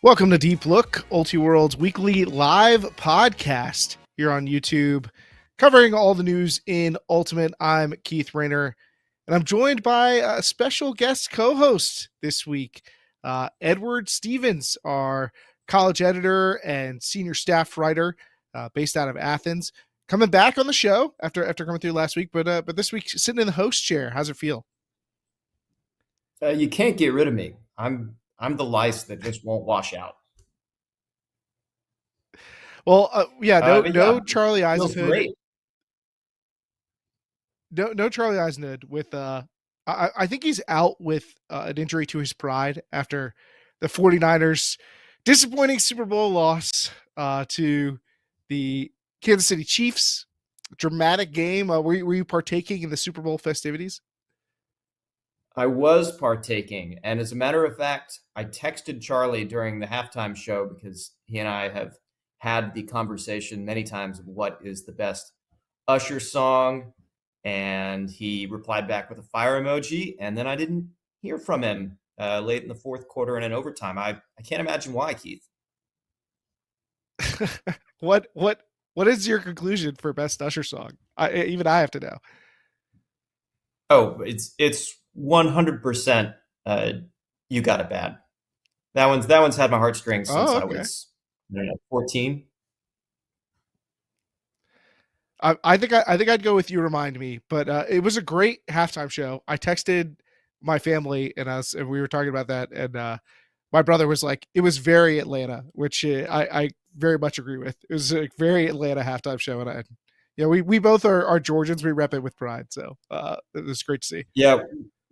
Welcome to Deep Look, Ultiworld's weekly live podcast here on YouTube, covering all the news in Ultimate. I'm Keith Rayner, and I'm joined by a special guest co-host this week, Edward Stevens, our college editor and senior staff writer based out of Athens, coming back on the show after coming through last week, but this week sitting in the host chair. How's it feel? You can't get rid of me. I'm the lice that just won't wash out. Well, no Charlie Feels Eisenhood. great. No Charlie Eisenhood with I think he's out with an injury to his pride after the 49ers disappointing Super Bowl loss to the Kansas City Chiefs. Dramatic game. Were you partaking in the Super Bowl festivities? I was partaking, and as a matter of fact, I texted Charlie during the halftime show because he and I have had the conversation many times of what is the best Usher song, and he replied back with a fire emoji, and then I didn't hear from him late in the fourth quarter and in overtime. I can't imagine why, Keith. What is your conclusion for best Usher song? Even I have to know. Oh, it's 100%. You Got It Bad. That one's had my heartstrings since I was 14. I think I'd go with You Remind Me, but it was a great halftime show. I texted my family and we were talking about that, and my brother was like, it was very Atlanta, which I very much agree with. It was a very Atlanta halftime show, and we both are Georgians. We rep it with pride, so it was great to see. Yeah,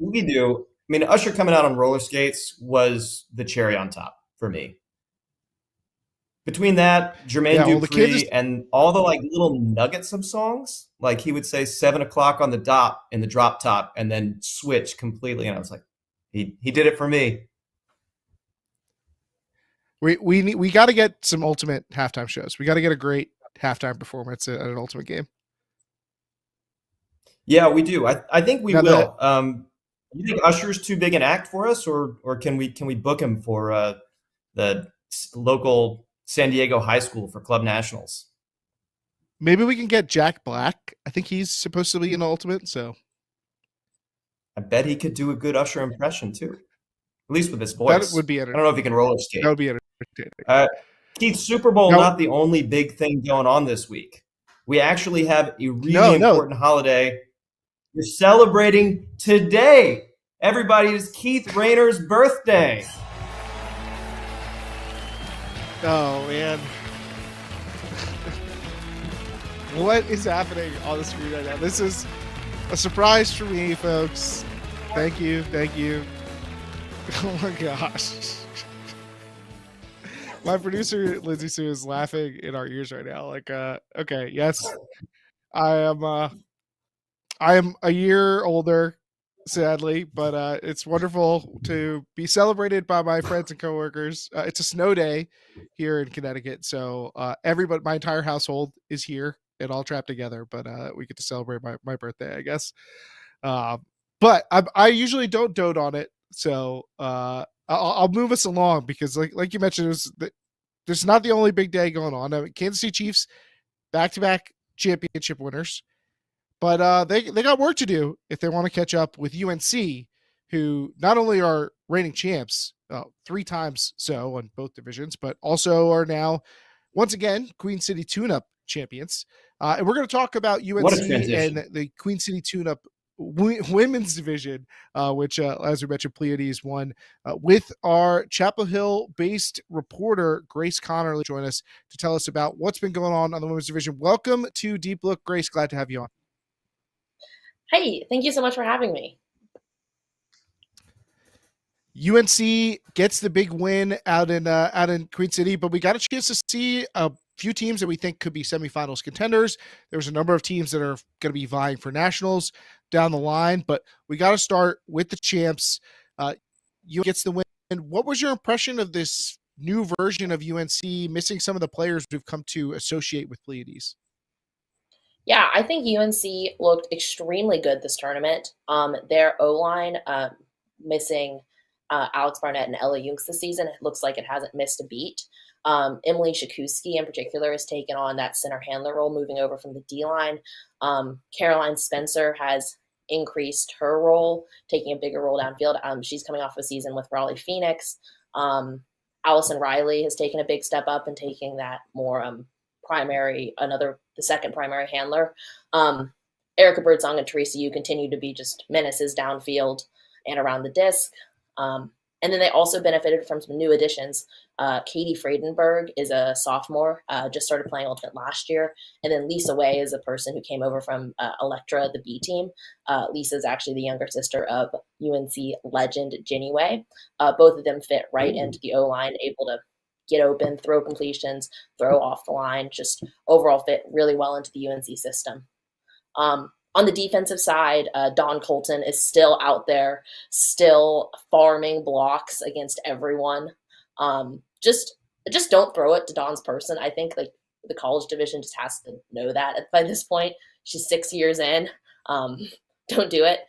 we do. I mean, Usher coming out on roller skates was the cherry on top for me. Between that, Jermaine Dupri, and all the little nuggets of songs, like he would say 7 o'clock on the dot in the drop top and then switch completely. And I was like, he did it for me. We got to get some Ultimate halftime shows. We got to get a great halftime performance at an Ultimate game. Yeah, we do. I think we will. You think Usher's too big an act for us, or can we book him for the local San Diego high school for club nationals? Maybe we can get Jack Black. I think he's supposed to be in Ultimate, so I bet he could do a good Usher impression too, at least with his voice. That would be I don't know if he can roller skate. That would be entertaining. Keith, Super Bowl not the only big thing going on this week. We actually have a really important holiday. We're celebrating today. Everybody, it's Keith Rayner's birthday. Oh, man. What is happening on the screen right now? This is a surprise for me, folks. Thank you. Oh, my gosh. My producer, Lindsay Sue, is laughing in our ears right now. Okay, yes, I am a year older, sadly, but it's wonderful to be celebrated by my friends and coworkers. It's a snow day here in Connecticut, so everybody, my entire household is here and all trapped together, but we get to celebrate my birthday, I guess. But I usually don't dote on it, so I'll move us along because like you mentioned, there's not the only big day going on. I mean, Kansas City Chiefs, back-to-back championship winners. But they got work to do if they want to catch up with UNC, who not only are reigning champs 3 times so on both divisions, but also are now, once again, Queen City Tune-Up champions. And we're going to talk about UNC and the Queen City Tune-Up women's division, which, as we mentioned, Pleiades won, with our Chapel Hill-based reporter, Grace Conerly, join us to tell us about what's been going on the women's division. Welcome to Deep Look, Grace. Glad to have you on. Hey, thank you so much for having me. UNC gets the big win out in Queen City, but we got a chance to see a few teams that we think could be semifinals contenders. There's a number of teams that are going to be vying for nationals down the line, but we got to start with the champs. UNC gets the win. What was your impression of this new version of UNC, missing some of the players we've come to associate with Pleiades? Yeah, I think UNC looked extremely good this tournament. Their O-line, missing Alex Barnett and Ella Junks this season. It looks like it hasn't missed a beat. Emily Shakuski in particular has taken on that center handler role, moving over from the D-line. Caroline Spencer has increased her role, taking a bigger role downfield. She's coming off a season with Raleigh Phoenix. Allison Riley has taken a big step up and taking that more the second primary handler. Erica Birdsong and Teresa Yu continue to be just menaces downfield and around the disc. And then they also benefited from some new additions. Katie Friedenberg is a sophomore, just started playing Ultimate last year. And then Lisa Way is a person who came over from Electra, the B team. Lisa is actually the younger sister of UNC legend Ginny Way. Both of them fit right into the O-line, able to get open, throw completions, throw off the line, just overall fit really well into the UNC system. On the defensive side, Dawn Colton is still out there, still farming blocks against everyone. Just don't throw it to Dawn's person. I think like the college division just has to know that by this point. She's 6 years in. Don't do it.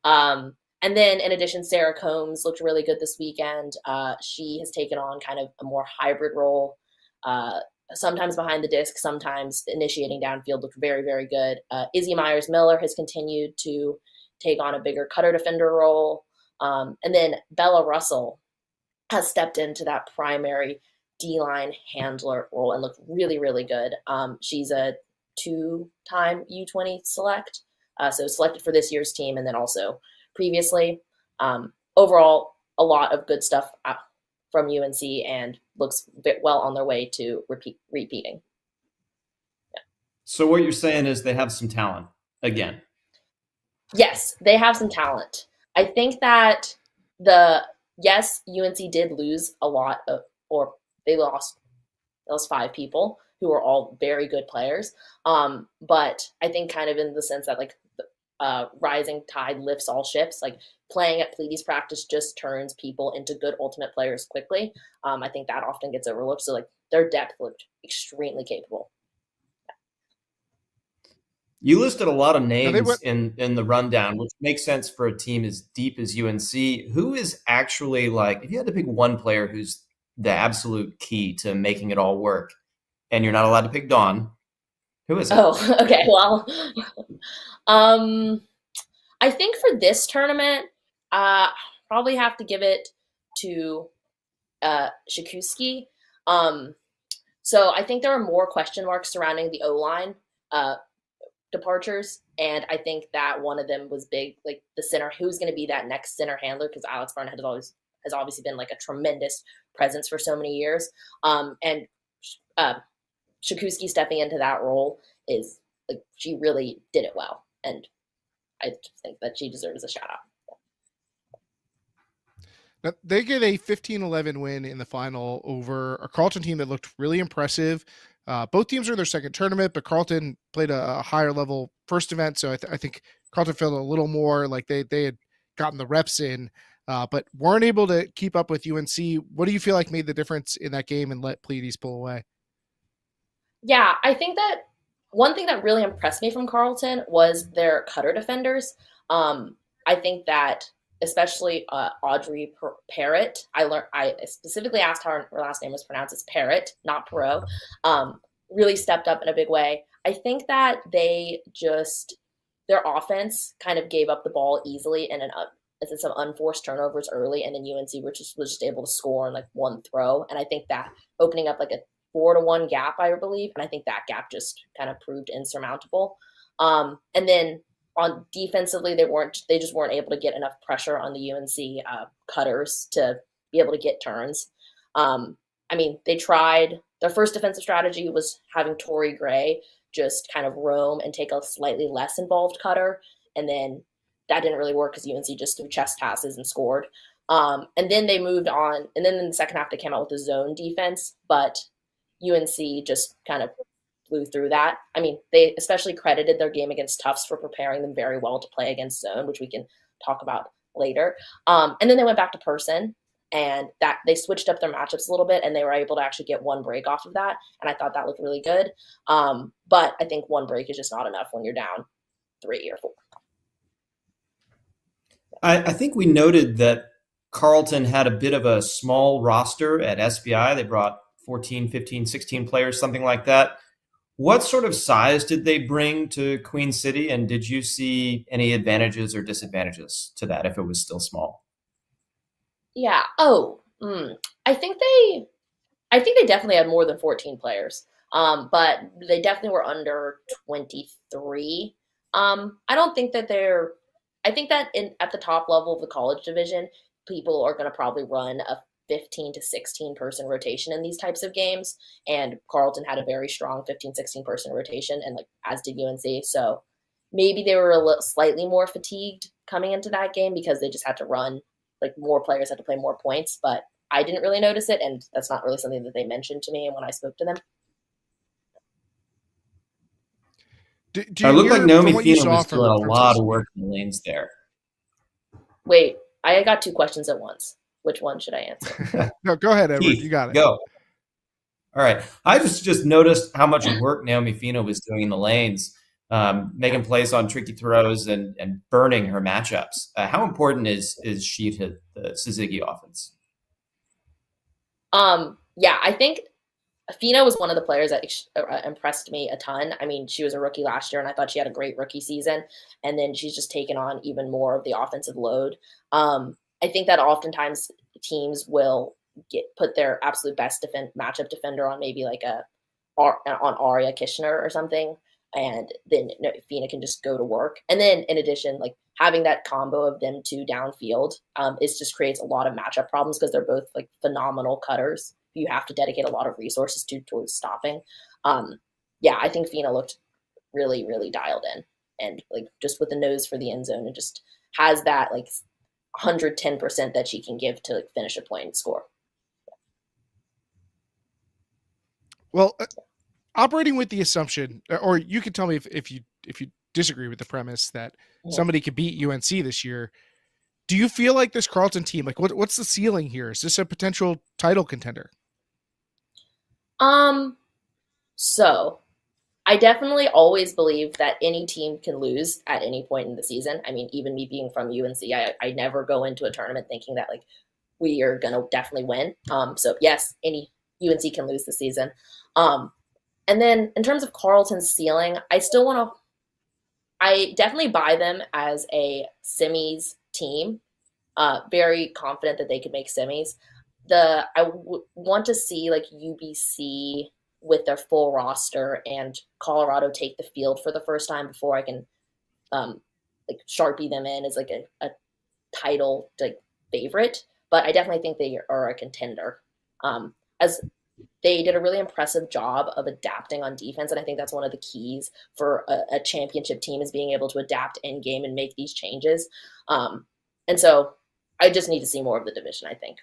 And then in addition, Sarah Combs looked really good this weekend. She has taken on kind of a more hybrid role. Sometimes behind the disc, sometimes initiating downfield, looked very, very good. Izzy Myers-Miller has continued to take on a bigger cutter defender role. And then Bella Russell has stepped into that primary D-line handler role and looked really, really good. She's a 2-time U20 select, so selected for this year's team and then also previously. Overall, a lot of good stuff from UNC and looks well on their way to repeating. Yeah. So what you're saying is they have some talent again. Yes, they have some talent. I think that UNC did lose a lot of, or they lost 5 people who were all very good players. But I think kind of in the sense that like rising tide lifts all ships, like playing at Pleiades practice just turns people into good ultimate players quickly. I think that often gets overlooked. So like their depth looked extremely capable. You listed a lot of names in the rundown, which makes sense for a team as deep as UNC. Who is actually like, if you had to pick one player who's the absolute key to making it all work, and you're not allowed to pick Dawn, who is it? Oh, okay. Well, I think for this tournament, probably have to give it to Shakuski. So I think there are more question marks surrounding the O-line departures, and I think that one of them was big, like the center, who's going to be that next center handler, because Alex Barnett has obviously been like a tremendous presence for so many years. And Shakuski stepping into that role is like, she really did it well, and I think that she deserves a shout out. Now, they get a 15-11 win in the final over a Carleton team that looked really impressive. Both teams are in their second tournament, but Carleton played a higher level first event, so I think Carleton felt a little more like they had gotten the reps in, but weren't able to keep up with UNC. What do you feel like made the difference in that game and let Pleiades pull away? Yeah, I think that one thing that really impressed me from Carleton was their cutter defenders. I think that especially Audrey Parrott, I specifically asked how her last name was pronounced. It's Parrott, not Perot. Really stepped up in a big way. I think that their offense kind of gave up the ball easily and some unforced turnovers early, and then UNC was just able to score in like one throw. And I think that opening up like a 4-1 gap, I believe, and I think that gap just kind of proved insurmountable. And then on defensively, they just weren't able to get enough pressure on the UNC cutters to be able to get turns. I mean, they tried. Their first defensive strategy was having Tori Gray just kind of roam and take a slightly less involved cutter, and then that didn't really work because UNC just threw chest passes and scored. And then they moved on, and then in the second half they came out with a zone defense, but UNC just kind of blew through that. I mean, they especially credited their game against Tufts for preparing them very well to play against zone, which we can talk about later. And then they went back to person, and that they switched up their matchups a little bit, and they were able to actually get one break off of that. And I thought that looked really good. But I think one break is just not enough when you're down 3 or 4. I think we noted that Carleton had a bit of a small roster at SBI. They brought 14, 15, 16 players, something like that. What sort of size did they bring to Queen City, and did you see any advantages or disadvantages to that if it was still small? Yeah. Oh, I think they definitely had more than 14 players. But they definitely were under 23. I don't think that I think that at the top level of the college division, people are going to probably run a 15 to 16 person rotation in these types of games. And Carleton had a very strong 15, 16 person rotation, and like as did UNC. So maybe they were slightly more fatigued coming into that game because they just had to run, like more players had to play more points. But I didn't really notice it, and that's not really something that they mentioned to me when I spoke to them. Do It you looked like hear Naomi from what you Fina saw was doing a from lot of social work media? in the lanes there. Wait, I got two questions at once. Which one should I answer? No, go ahead, Edward. You Keith, got it. go. All right. I just noticed how much work Naomi Fina was doing in the lanes, making plays on tricky throws and burning her matchups. How important is she to the Suzuki offense? Yeah, I think Fina was one of the players that impressed me a ton. I mean, she was a rookie last year, and I thought she had a great rookie season. And then she's just taken on even more of the offensive load. I think that oftentimes teams will put their absolute best matchup defender on maybe like on Aria Kishner or something, and then Fina can just go to work. And then in addition, like having that combo of them two downfield, it just creates a lot of matchup problems because they're both like phenomenal cutters. You have to dedicate a lot of resources towards stopping. Yeah, I think Fina looked really, really dialed in, and like just with the nose for the end zone, and just has that like 110% that she can give to like finish a point and score. Well, operating with the assumption, or you can tell me if you disagree with the premise that somebody could beat UNC this year. Do you feel like this Carleton team, like what's the ceiling here? Is this a potential title contender? So I definitely always believe that any team can lose at any point in the season. I mean, even me being from UNC, I never go into a tournament thinking that like we are going to definitely win. So yes, any UNC can lose the season. And then in terms of Carleton's ceiling, I definitely buy them as a semis team. Very confident that they could make semis. Want to see like UBC with their full roster and Colorado take the field for the first time before I can like Sharpie them in as like a title like favorite. But I definitely think they are a contender. As they did a really impressive job of adapting on defense, and I think that's one of the keys for a championship team is being able to adapt in game and make these changes. And so I just need to see more of the division, I think.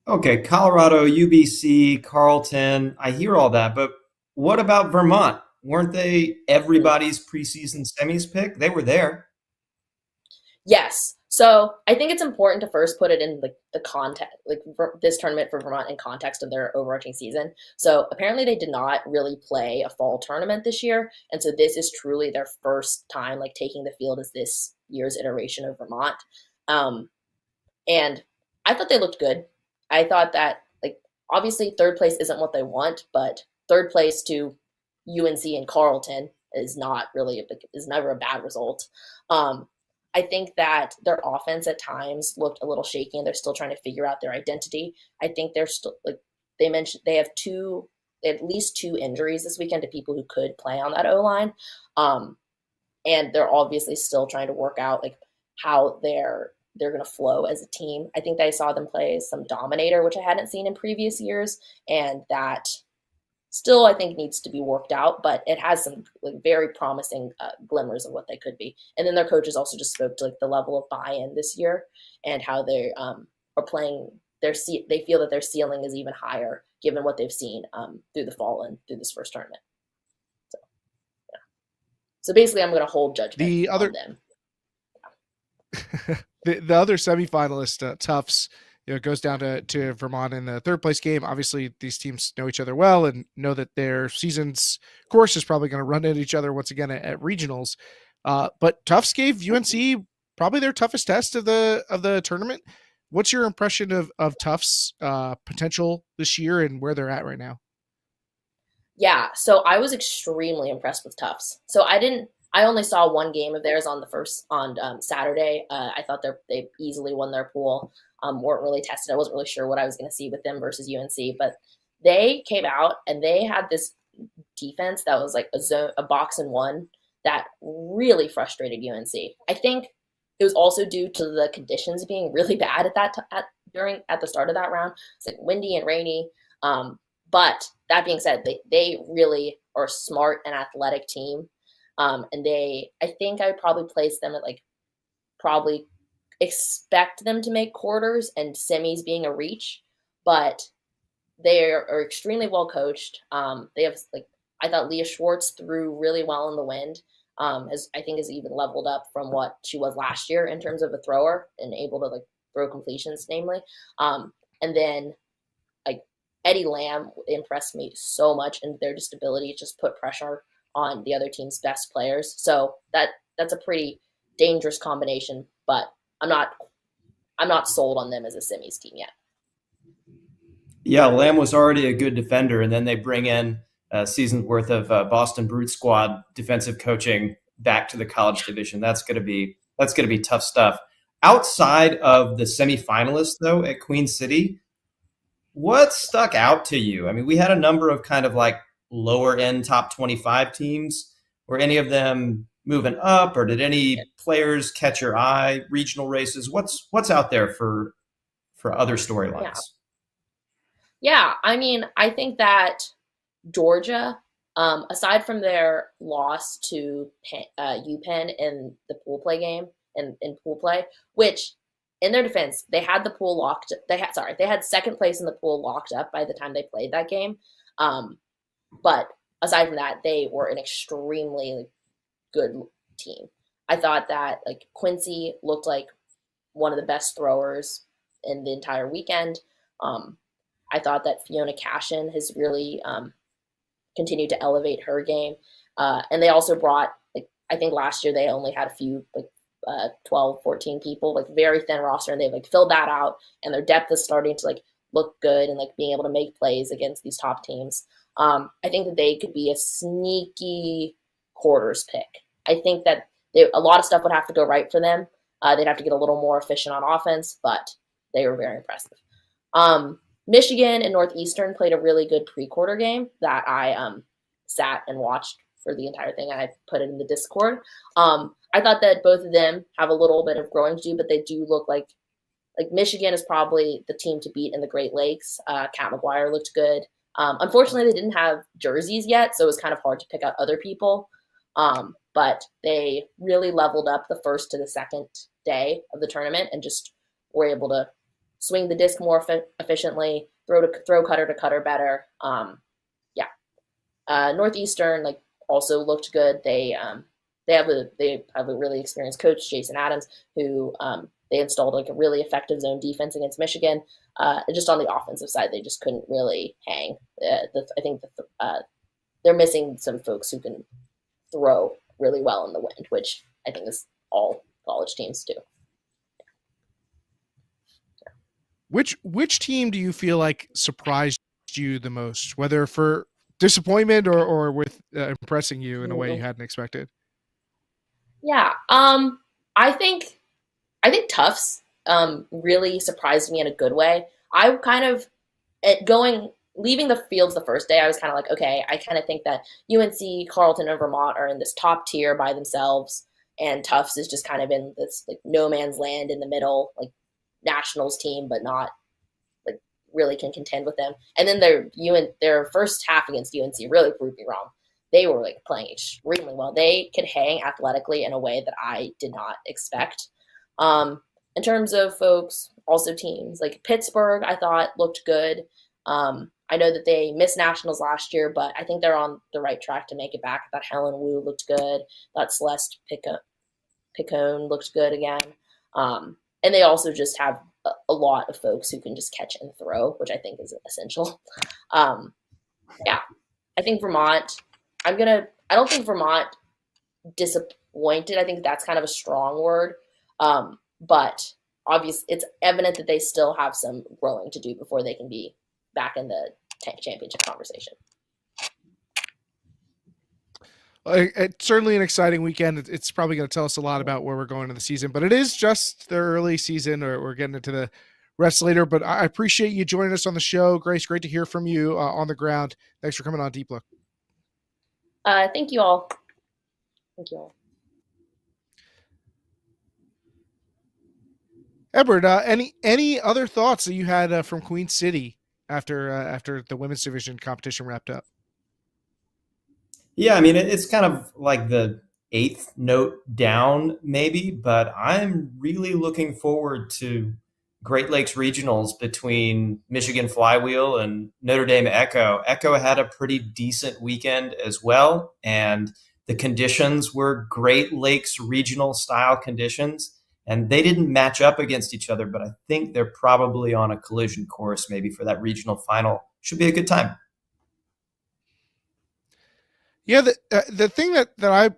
Okay, Colorado, UBC, Carleton. I hear all that, but what about Vermont? Weren't they everybody's preseason semis pick? They were there. Yes. So I think it's important to first put it in like the context, like this tournament for Vermont in context of their overarching season. So apparently they did not really play a fall tournament this year. And so this is truly their first time like taking the field as this year's iteration of Vermont. And I thought they looked good. I thought that like obviously third place isn't what they want, but third place to UNC and Carleton is never a bad result. I think that their offense at times looked a little shaky, and they're still trying to figure out their identity. I think they're still like they mentioned they have at least two injuries this weekend to people who could play on that O-line. And they're obviously still trying to work out like how they're going to flow as a team. I think that I saw them play some Dominator, which I hadn't seen in previous years, and that still I think needs to be worked out, but it has some like very promising glimmers of what they could be. And then their coaches also just spoke to like the level of buy-in this year and how they are playing they feel that their ceiling is even higher given what they've seen through the fall and through this first tournament. So, yeah. So basically I'm going to hold judgment on them. The other semifinalist, Tufts, goes down to Vermont in the third place game. Obviously, these teams know each other well and know that their season's course is probably going to run into each other once again at regionals. But Tufts gave UNC probably their toughest test of the tournament. What's your impression of Tufts potential this year and where they're at right now? Yeah, so I was extremely impressed with Tufts. I only saw one game of theirs on Saturday. I thought they easily won their pool. Weren't really tested. I wasn't really sure what I was going to see with them versus UNC, but they came out and they had this defense that was like a box and one that really frustrated UNC. I think it was also due to the conditions being really bad at the start of that round. It's like windy and rainy. But that being said, they really are a smart and athletic team. And I think I would probably place them at like probably expect them to make quarters and semis being a reach, but they are extremely well coached. They have like I thought Leah Schwartz threw really well in the wind. I think has even leveled up from what she was last year in terms of a thrower and able to like throw completions, namely. And then like Eddie Lamb impressed me so much in their just ability to just put pressure on the other team's best players. So that's a pretty dangerous combination, but I'm not sold on them as a semis team yet. Yeah, Lamb was already a good defender, and then they bring in a season's worth of Boston Brute Squad defensive coaching back to the college division. That's gonna be tough stuff. Outside of the semifinalists, though, at Queen City, what stuck out to you? I mean, we had a number of kind of like lower end top 25 teams. Were any of them moving up, or did any players catch your eye? Regional races, what's out there for other storylines? Yeah, I mean, I think that Georgia, aside from their loss to UPenn in the pool play game and in pool play, which in their defense, they had the pool locked. They had second place in the pool locked up by the time they played that game. But aside from that, they were an extremely good team. I thought that like Quincy looked like one of the best throwers in the entire weekend. I thought that Fiona Cashin has really continued to elevate her game. And they also brought, like, I think last year they only had a few, like 12, 14 people, like very thin roster, and they've like filled that out, and their depth is starting to like look good and like being able to make plays against these top teams. I think that they could be a sneaky quarters pick. I think that a lot of stuff would have to go right for them. They'd have to get a little more efficient on offense, but they were very impressive. Michigan and Northeastern played a really good pre-quarter game that I sat and watched for the entire thing, and I put it in the Discord. I thought that both of them have a little bit of growing to do, but they do look like Michigan is probably the team to beat in the Great Lakes. Kat McGuire looked good. Unfortunately, they didn't have jerseys yet, so it was kind of hard to pick out other people. But they really leveled up the first to the second day of the tournament and just were able to swing the disc more efficiently, throw cutter to cutter better. Northeastern also looked good. They have a really experienced coach, Jason Adams, who they installed a really effective zone defense against Michigan. Just on the offensive side, they just couldn't really hang. I think they're missing some folks who can throw really well in the wind, which I think is all college teams do. Which team do you feel like surprised you the most, whether for disappointment or with impressing you in a way you hadn't expected? Yeah, I think Tufts really surprised me in a good way. I kind of leaving the fields the first day, I was kind of like, okay, I kind of think that UNC, Carleton, and Vermont are in this top tier by themselves, and Tufts is just kind of in this no man's land in the middle, nationals team, but not really can contend with them. And then their first half against UNC really proved me wrong. They were playing extremely well. They could hang athletically in a way that I did not expect. In terms of folks, also teams like Pittsburgh, I thought looked good. I know that they missed nationals last year, but I think they're on the right track to make it back. I thought Helen Wu looked good. I thought Celeste Picone looked good again. And they also just have a lot of folks who can just catch and throw, which I think is essential. I think Vermont, I don't think Vermont disappointed. I think that's kind of a strong word. But obviously, it's evident that they still have some growing to do before they can be back in the championship conversation. It's certainly an exciting weekend. It's probably going to tell us a lot about where we're going in the season, but it is just the early season, or we're getting into the rest later. But I appreciate you joining us on the show. Grace, great to hear from you on the ground. Thanks for coming on Deep Look. Thank you all. Edward, any other thoughts that you had from Queen City after the women's division competition wrapped up? Yeah, I mean, it's kind of like the eighth note down, maybe, but I'm really looking forward to Great Lakes regionals between Michigan Flywheel and Notre Dame Echo. Echo had a pretty decent weekend as well, and the conditions were Great Lakes regional style conditions, and they didn't match up against each other, but I think they're probably on a collision course maybe for that regional final. Should be a good time. Yeah, the thing that I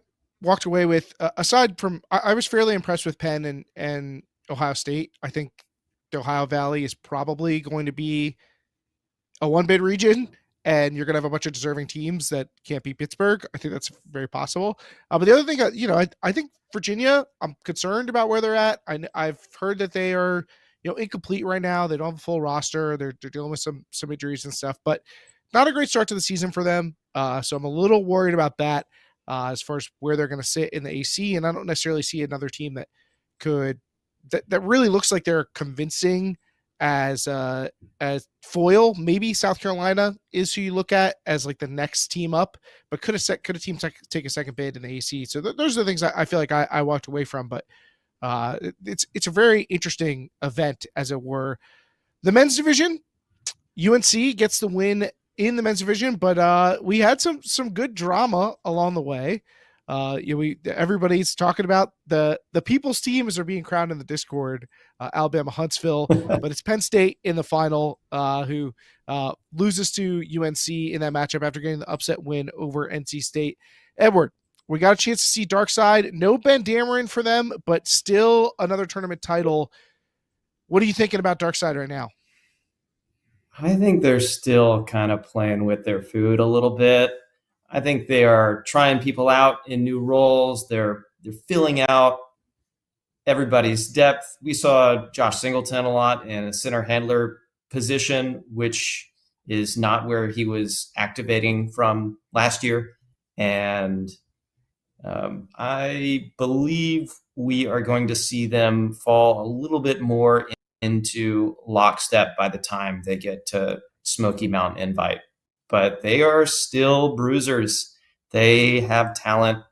walked away with, aside from, I was fairly impressed with Penn and Ohio State. I think the Ohio Valley is probably going to be a one-bid region, and you're going to have a bunch of deserving teams that can't beat Pittsburgh. I think that's very possible. But the other thing, I think Virginia, I'm concerned about where they're at. I've heard that they are, incomplete right now. They don't have a full roster. They're dealing with some injuries and stuff, but not a great start to the season for them. So I'm a little worried about that as far as where they're going to sit in the AC. And I don't necessarily see another team that really looks like they're convincing as foil. Maybe South Carolina is who you look at as like the next team up, but could a team take a second bid in the AC. So those are the things I feel like I walked away from. But it's a very interesting event, as it were. The men's division, UNC gets the win in the men's division, but we had some good drama along the way. Everybody's talking about the people's teams are being crowned in the Discord, Alabama Huntsville, but it's Penn State in the final, who loses to UNC in that matchup after getting the upset win over NC State. Edward, we got a chance to see Dark Side. No Ben Dameron for them, but still another tournament title. What are you thinking about Dark Side right now? I think they're still kind of playing with their food a little bit. I think they are trying people out in new roles. They're filling out everybody's depth. We saw Josh Singleton a lot in a center handler position, which is not where he was activating from last year. And I believe we are going to see them fall a little bit more into lockstep by the time they get to Smoky Mountain Invite. But they are still bruisers. They have talent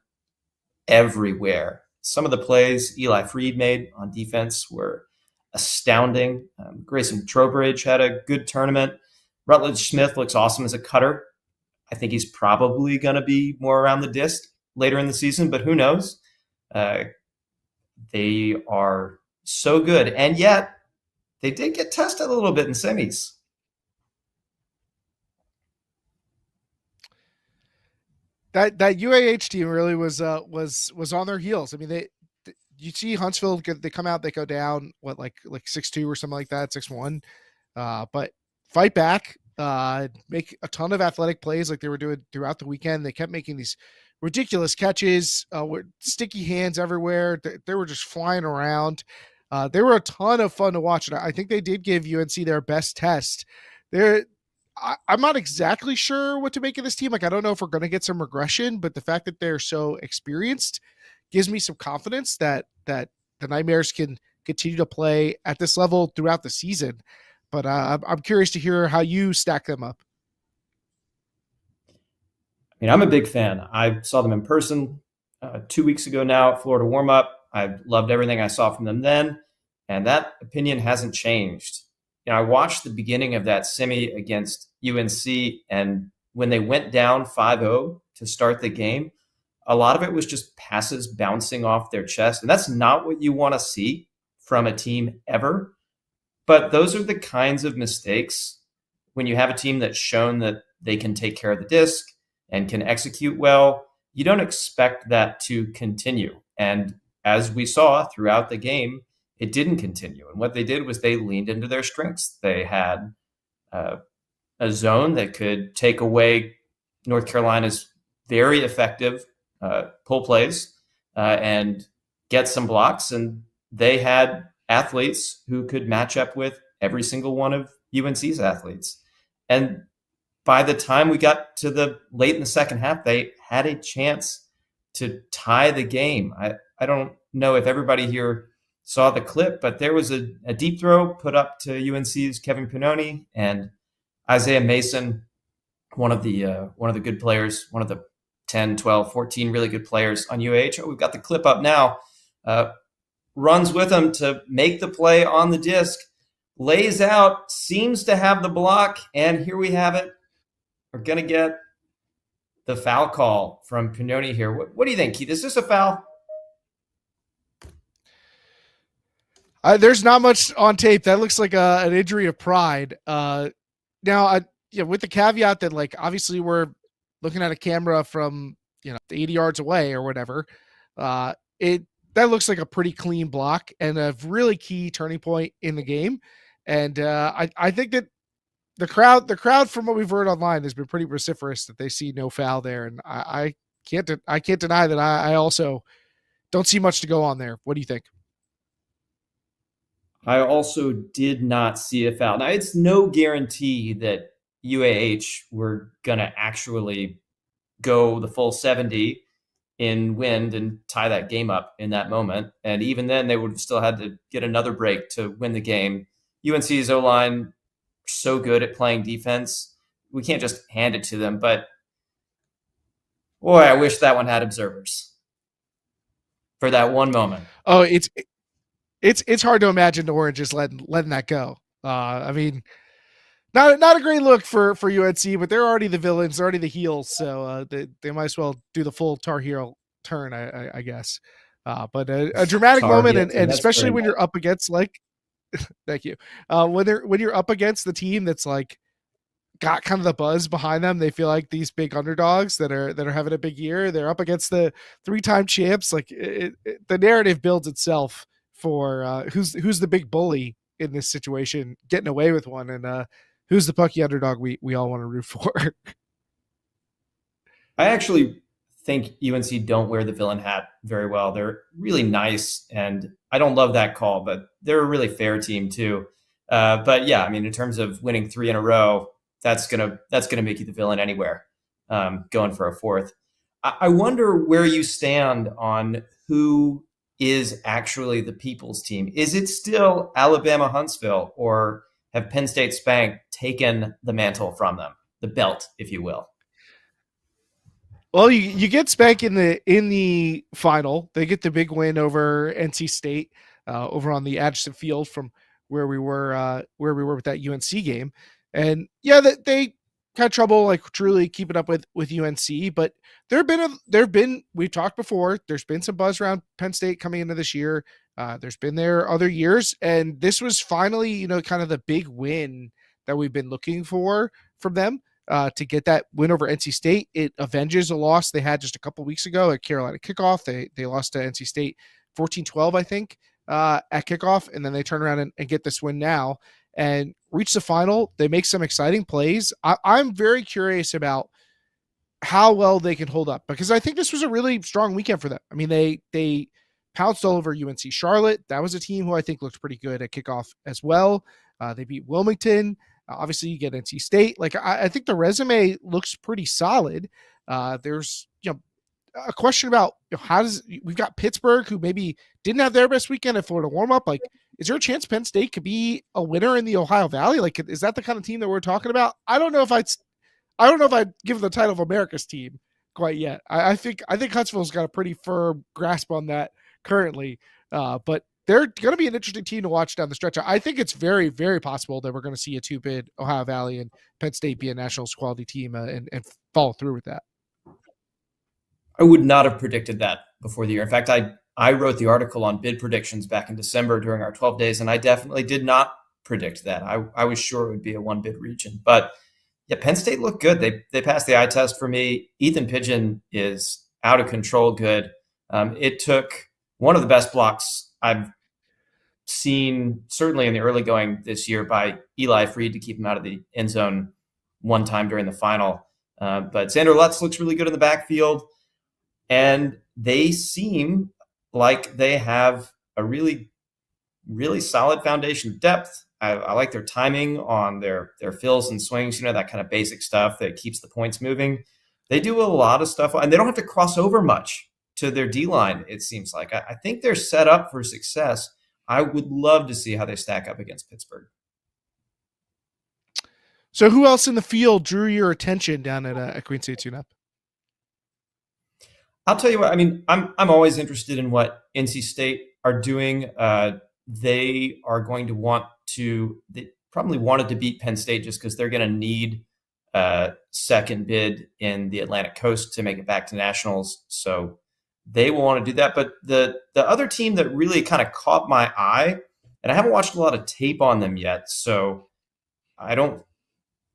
everywhere. Some of the plays Eli Freed made on defense were astounding. Grayson Trowbridge had a good tournament. Rutledge Smith looks awesome as a cutter. I think he's probably going to be more around the disc later in the season, but who knows? They are so good. And yet, they did get tested a little bit in semis. That UAH team really was on their heels. I mean, you see Huntsville, they come out, they go down like 6-2 or something like that, 6-1, but fight back, make a ton of athletic plays like they were doing throughout the weekend. They kept making these ridiculous catches, with sticky hands everywhere. They were just flying around. They were a ton of fun to watch, and I think they did give UNC their best test. I'm not exactly sure what to make of this team. Like, I don't know if we're going to get some regression, but the fact that they're so experienced gives me some confidence that the Nightmares can continue to play at this level throughout the season. But I'm curious to hear how you stack them up. I mean, I'm a big fan. I saw them in person 2 weeks ago now at Florida Warm-Up. I loved everything I saw from them then, and that opinion hasn't changed. I watched the beginning of that semi against UNC, and when they went down 5-0 to start the game, a lot of it was just passes bouncing off their chest, and that's not what you want to see from a team ever. But those are the kinds of mistakes when you have a team that's shown that they can take care of the disc and can execute well. You don't expect that to continue. And as we saw throughout the game, it didn't continue. And what they did was they leaned into their strengths. They had a zone that could take away North Carolina's very effective pull plays and get some blocks. And they had athletes who could match up with every single one of UNC's athletes. And by the time we got to the late in the second half, they had a chance to tie the game. I don't know if everybody here saw the clip, but there was a deep throw put up to UNC's Kevin Pinoni, and Isaiah Mason, one of the good players, one of the 10, 12, 14 really good players on UAH. We've got the clip up now. Runs with him to make the play on the disc, lays out, seems to have the block, and here we have it. We're going to get the foul call from Pinoni here. What do you think, Keith? Is this a foul? There's not much on tape. That looks like an injury of pride. Now, with the caveat that, like, obviously we're looking at a camera from 80 yards away or whatever. That looks like a pretty clean block and a really key turning point in the game. And I think that the crowd, from what we've heard online, has been pretty vociferous that they see no foul there. And I can't deny that I also don't see much to go on there. What do you think? I also did not see a foul. Now, it's no guarantee that UAH were going to actually go the full 70 in wind and tie that game up in that moment. And even then, they would have still had to get another break to win the game. UNC's O-line so good at playing defense. We can't just hand it to them. But, boy, I wish that one had observers for that one moment. Oh, it's hard to imagine the Orange just letting that go. I mean, not a great look for UNC, but they're already the villains, they're already the heels, so they might as well do the full Tar Heel turn, I guess. But a dramatic moment, and especially when you're up against thank you. When you're up against the team that's like got kind of the buzz behind them, they feel like these big underdogs that are having a big year. They're up against the 3-time champs. Like the narrative builds itself for who's the big bully in this situation, getting away with one, and who's the pucky underdog we all want to root for. I actually think UNC don't wear the villain hat very well. They're really nice, and I don't love that call, but they're a really fair team too. But yeah, I mean, in terms of winning 3 in a row, that's gonna make you the villain anywhere. Going for a fourth. I wonder where you stand on who is actually the people's team. Is it still Alabama Huntsville, or have Penn State Spank taken the mantle from them, the belt, if you will? Well, you get Spank in the final. They get the big win over NC State over on the Adjusted Field from where we were with that UNC game. And yeah, they had trouble like truly keeping up with UNC, but there've been we've talked before, there's been some buzz around Penn State coming into this year. There's been there other years, and this was finally, kind of the big win that we've been looking for from them to get that win over NC State. It avenges a loss they had just a couple weeks ago at Carolina kickoff. They lost to NC State 14-12, I think, at kickoff, and then they turn around and get this win now and reach the final. They make some exciting plays. I'm very curious about how well they can hold up, because I think this was a really strong weekend for them. I mean, they pounced all over UNC Charlotte. That was a team who I think looked pretty good at kickoff as well. They beat Wilmington. Obviously, you get NC State. Like, I think the resume looks pretty solid. There's a question about we've got Pittsburgh, who maybe didn't have their best weekend at Florida warm up. Like, is there a chance Penn State could be a winner in the Ohio Valley? Like, is that the kind of team that we're talking about? I don't know if I'd give the title of America's team quite yet. I think Huntsville's got a pretty firm grasp on that currently. But they're going to be an interesting team to watch down the stretch. I think it's very, very possible that we're going to see a 2-bid Ohio Valley and Penn State be a nationals quality team and follow through with that. I would not have predicted that before the year. In fact, I wrote the article on bid predictions back in December during our 12 days, and I definitely did not predict that. I was sure it would be a 1-bid region. But yeah, Penn State looked good. They passed the eye test for me. Ethan Pigeon is out of control good. It took one of the best blocks I've seen, certainly in the early going this year, by Eli Freed to keep him out of the end zone one time during the final. But Xander Lutz looks really good in the backfield, and they seem like they have a really, really solid foundation of depth. I like their timing on their fills and swings, that kind of basic stuff that keeps the points moving. They do a lot of stuff, and they don't have to cross over much to their D-line, it seems like. I think they're set up for success. I would love to see how they stack up against Pittsburgh. So who else in the field drew your attention down at Queen State Tune-Up? I'll tell you what, I'm always interested in what NC State are doing. They are going to they probably wanted to beat Penn State just because they're going to need a second bid in the Atlantic Coast to make it back to nationals. So they will want to do that. But the other team that really kind of caught my eye, and I haven't watched a lot of tape on them yet, so I'm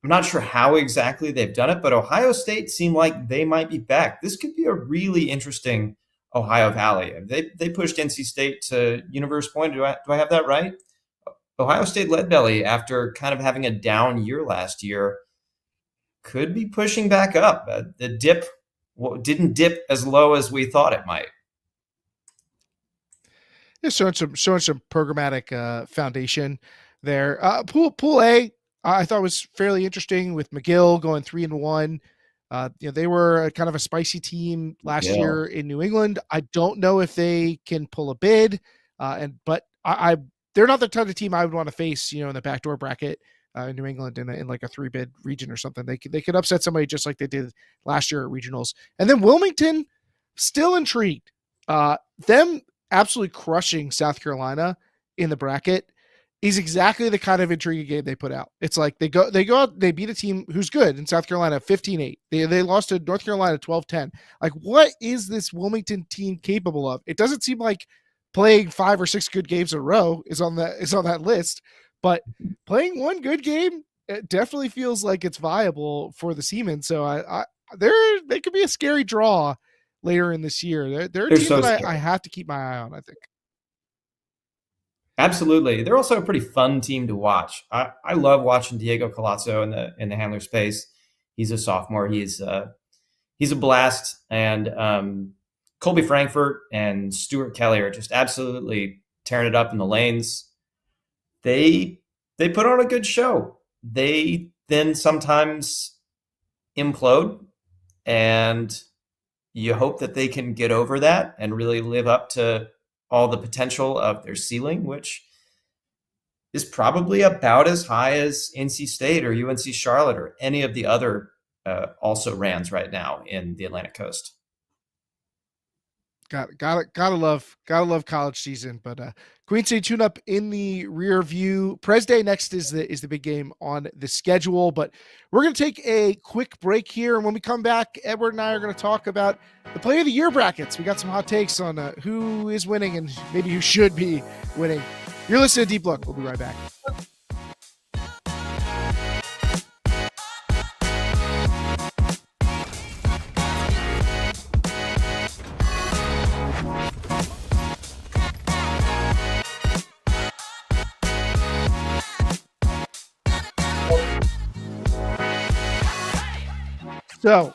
not sure how exactly they've done it, but Ohio State seemed like they might be back. This could be a really interesting Ohio Valley. They pushed NC State to Universe Point. Do I have that right? Ohio State Leadbelly, after kind of having a down year last year, could be pushing back up. The dip didn't dip as low as we thought it might. Yeah, showing some programmatic foundation there. Pool A, I thought was fairly interesting with McGill going 3-1. They were kind of a spicy team last year in New England. I don't know if they can pull a bid, but they're not the type of team I would want to face, in the backdoor bracket in New England in like a 3-bid region or something. They could upset somebody just like they did last year at regionals. And then Wilmington, still intrigued. Them absolutely crushing South Carolina in the bracket is exactly the kind of intriguing game they put out. It's like they go out, they beat a team who's good in South Carolina 15-8. They lost to North Carolina 12-10. Like, what is this Wilmington team capable of? It doesn't seem like playing 5 or 6 good games in a row is on that list, but playing one good game, it definitely feels like it's viable for the Seamen. So they could be a scary draw later in this year. They're a team that I have to keep my eye on, I think. Absolutely. They're also a pretty fun team to watch. I love watching Diego Colazzo in the handler space. He's a sophomore. He's a blast. And Colby Frankfurt and Stuart Kelly are just absolutely tearing it up in the lanes. They put on a good show. They then sometimes implode, and you hope that they can get over that and really live up to all the potential of their ceiling, which is probably about as high as NC State or UNC Charlotte or any of the other also rans right now in the Atlantic Coast. Gotta love college season. But Queen State Tune-Up in the rear view. Pres Day next is the big game on the schedule. But we're gonna take a quick break here, and when we come back, Edward and I are gonna talk about the Play of the Year brackets. We got some hot takes on who is winning and maybe who should be winning. You're listening to Deep Look. We'll be right back. So,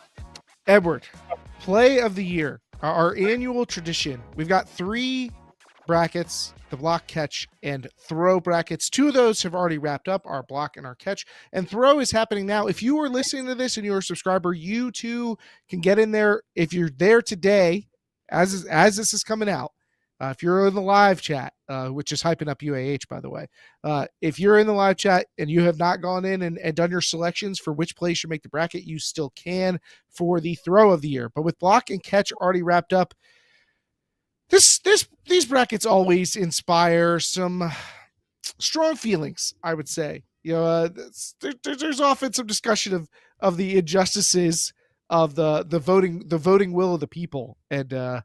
Edward, Play of the Year, our annual tradition. We've got 3 brackets, the block, catch, and throw brackets. 2 of those have already wrapped up, our block and our catch. And throw is happening now. If you are listening to this and you're a subscriber, you too can get in there. If you're there today, as this is coming out, if you're in the live chat, which is hyping up UAH, by the way, if you're in the live chat and you have not gone in and done your selections for which play should make the bracket, you still can for the throw of the year. But with block and catch already wrapped up, these brackets always inspire some strong feelings, I would say. There's often some discussion of the injustices of the voting will of the people, and I'm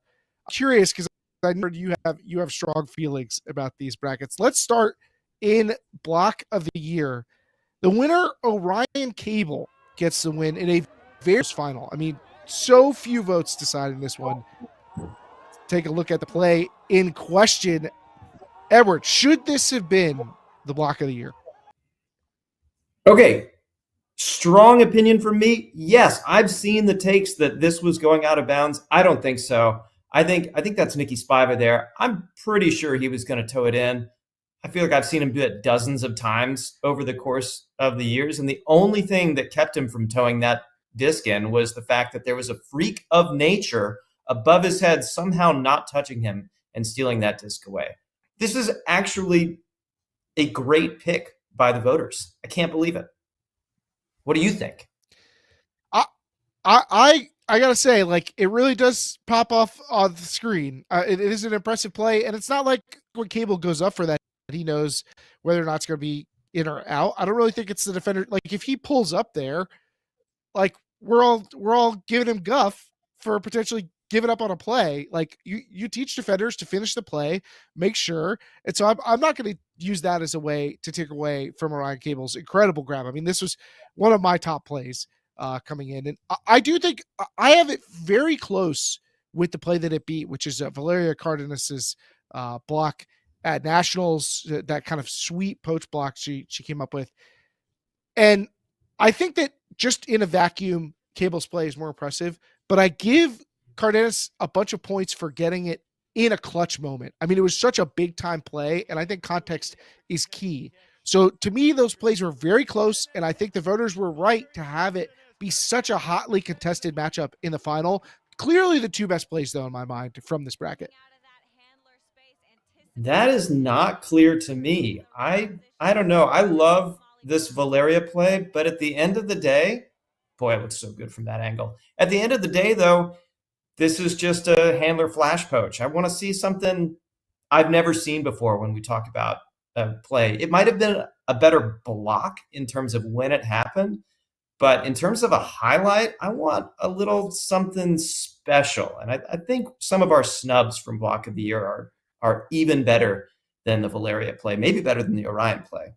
curious because I know you have strong feelings about these brackets. Let's start in block of the year. The winner, Orion Cable, gets the win in a very final. I mean, so few votes deciding this one. Take a look at the play. in question. Edward, should this have been the block of the year? Okay. Strong opinion from me. Yes, I've seen the takes that this was going out of bounds. I don't think so. I think that's Nicky Spiva there. I'm pretty sure he was going to toe it in. I feel like I've seen him do it dozens of times over the course of the years. And the only thing that kept him from towing that disc in was the fact that there was a freak of nature above his head somehow not touching him and stealing that disc away. This is actually a great pick by the voters. I can't believe it. What do you think? I gotta say, like, it really does pop off on the screen. It is an impressive play, and it's not like when Cable goes up for that, he knows whether or not it's going to be in or out. I don't really think it's the defender. Like, if he pulls up there, like, we're all giving him guff for potentially giving up on a play. Like, you teach defenders to finish the play, make sure. And so I'm not going to use that as a way to take away from Orion Cable's incredible grab. I mean, this was one of my top plays coming in. And I do think I have it very close with the play that it beat, which is Valeria Cardenas's block at Nationals, that kind of sweet poach block she came up with. And I think that just in a vacuum, Cable's play is more impressive, but I give Cardenas a bunch of points for getting it in a clutch moment. I mean, it was such a big time play, and I think context is key. So to me, those plays were very close, and I think the voters were right to have it be such a hotly contested matchup in the final. Clearly the two best plays, though, in my mind, from this bracket. That is not clear to me. I don't know. I love this Valeria play, but at the end of the day, boy, it looks so good from that angle. At the end of the day, though, this is just a handler flash poach. I want to see something I've never seen before when we talk about a play. It might have been a better block in terms of when it happened, but in terms of a highlight, I want a little something special. And I think some of our snubs from block of the year are even better than the Valeria play, maybe better than the Orion play.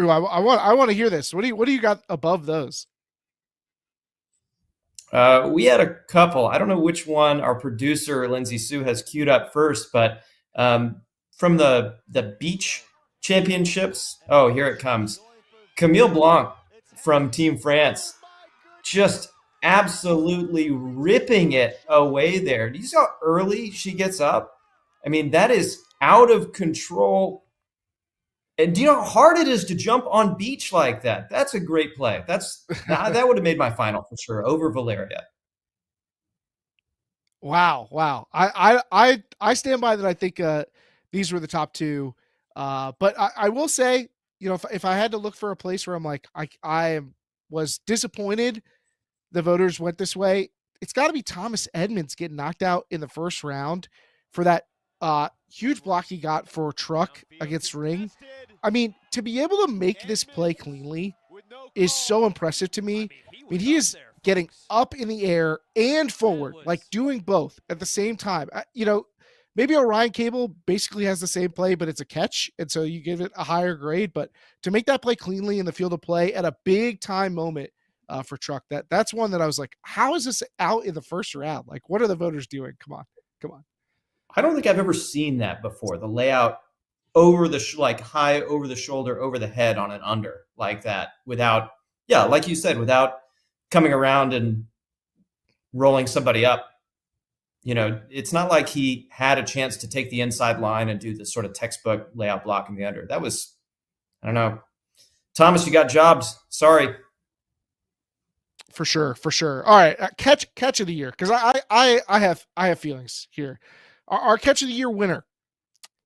Ooh, I want to hear this. What do you got above those? We had a couple. I don't know which one our producer Lindsay Sue has queued up first, but from the beach championships. Oh, here it comes. Camille Blanc from Team France, just absolutely ripping it away there. Do you see how early she gets up? I mean, that is out of control. And do you know how hard it is to jump on beach like that? That's a great play. That would have made my final for sure over Valeria. Wow. I stand by that. I think these were the top two. But I will say, if I had to look for a place where I'm like, I was disappointed the voters went this way, it's got to be Thomas Edmonds getting knocked out in the first round for that huge block he got for Truck against Ring. I mean, to be able to make this play cleanly is so impressive to me. I mean, he is getting up in the air and forward, like doing both at the same time. Maybe Orion Cable basically has the same play, but it's a catch, and so you give it a higher grade. But to make that play cleanly in the field of play at a big time moment for Truck, that's one that I was like, how is this out in the first round? Like, what are the voters doing? Come on. I don't think I've ever seen that before. The layout over the high over the shoulder, over the head on an under like that, without, like you said, without coming around and rolling somebody up. It's not like he had a chance to take the inside line and do this sort of textbook layout block in the under. That was, I don't know. Thomas, you got jobbed. Sorry. For sure. All right, catch of the year, because I have feelings here. Our catch of the year winner,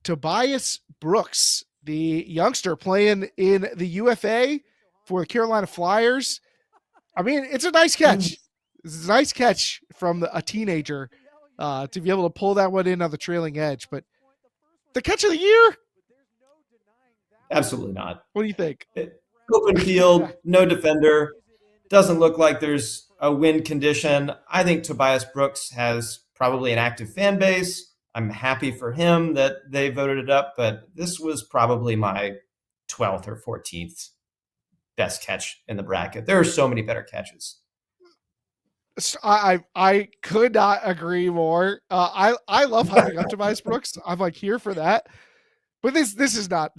Tobias Brooks, the youngster playing in the UFA for the Carolina Flyers. I mean, it's a nice catch. It's a nice catch from a teenager to be able to pull that one in on the trailing edge. But the catch of the year? Absolutely not. What do you think? Open field, no defender. Doesn't look like there's a win condition. I think Tobias Brooks has probably an active fan base. I'm happy for him that they voted it up, but this was probably my 12th or 14th best catch in the bracket. There are so many better catches. I could not agree more. I love hyping up Tobias Brooks. I'm like here for that. But this is not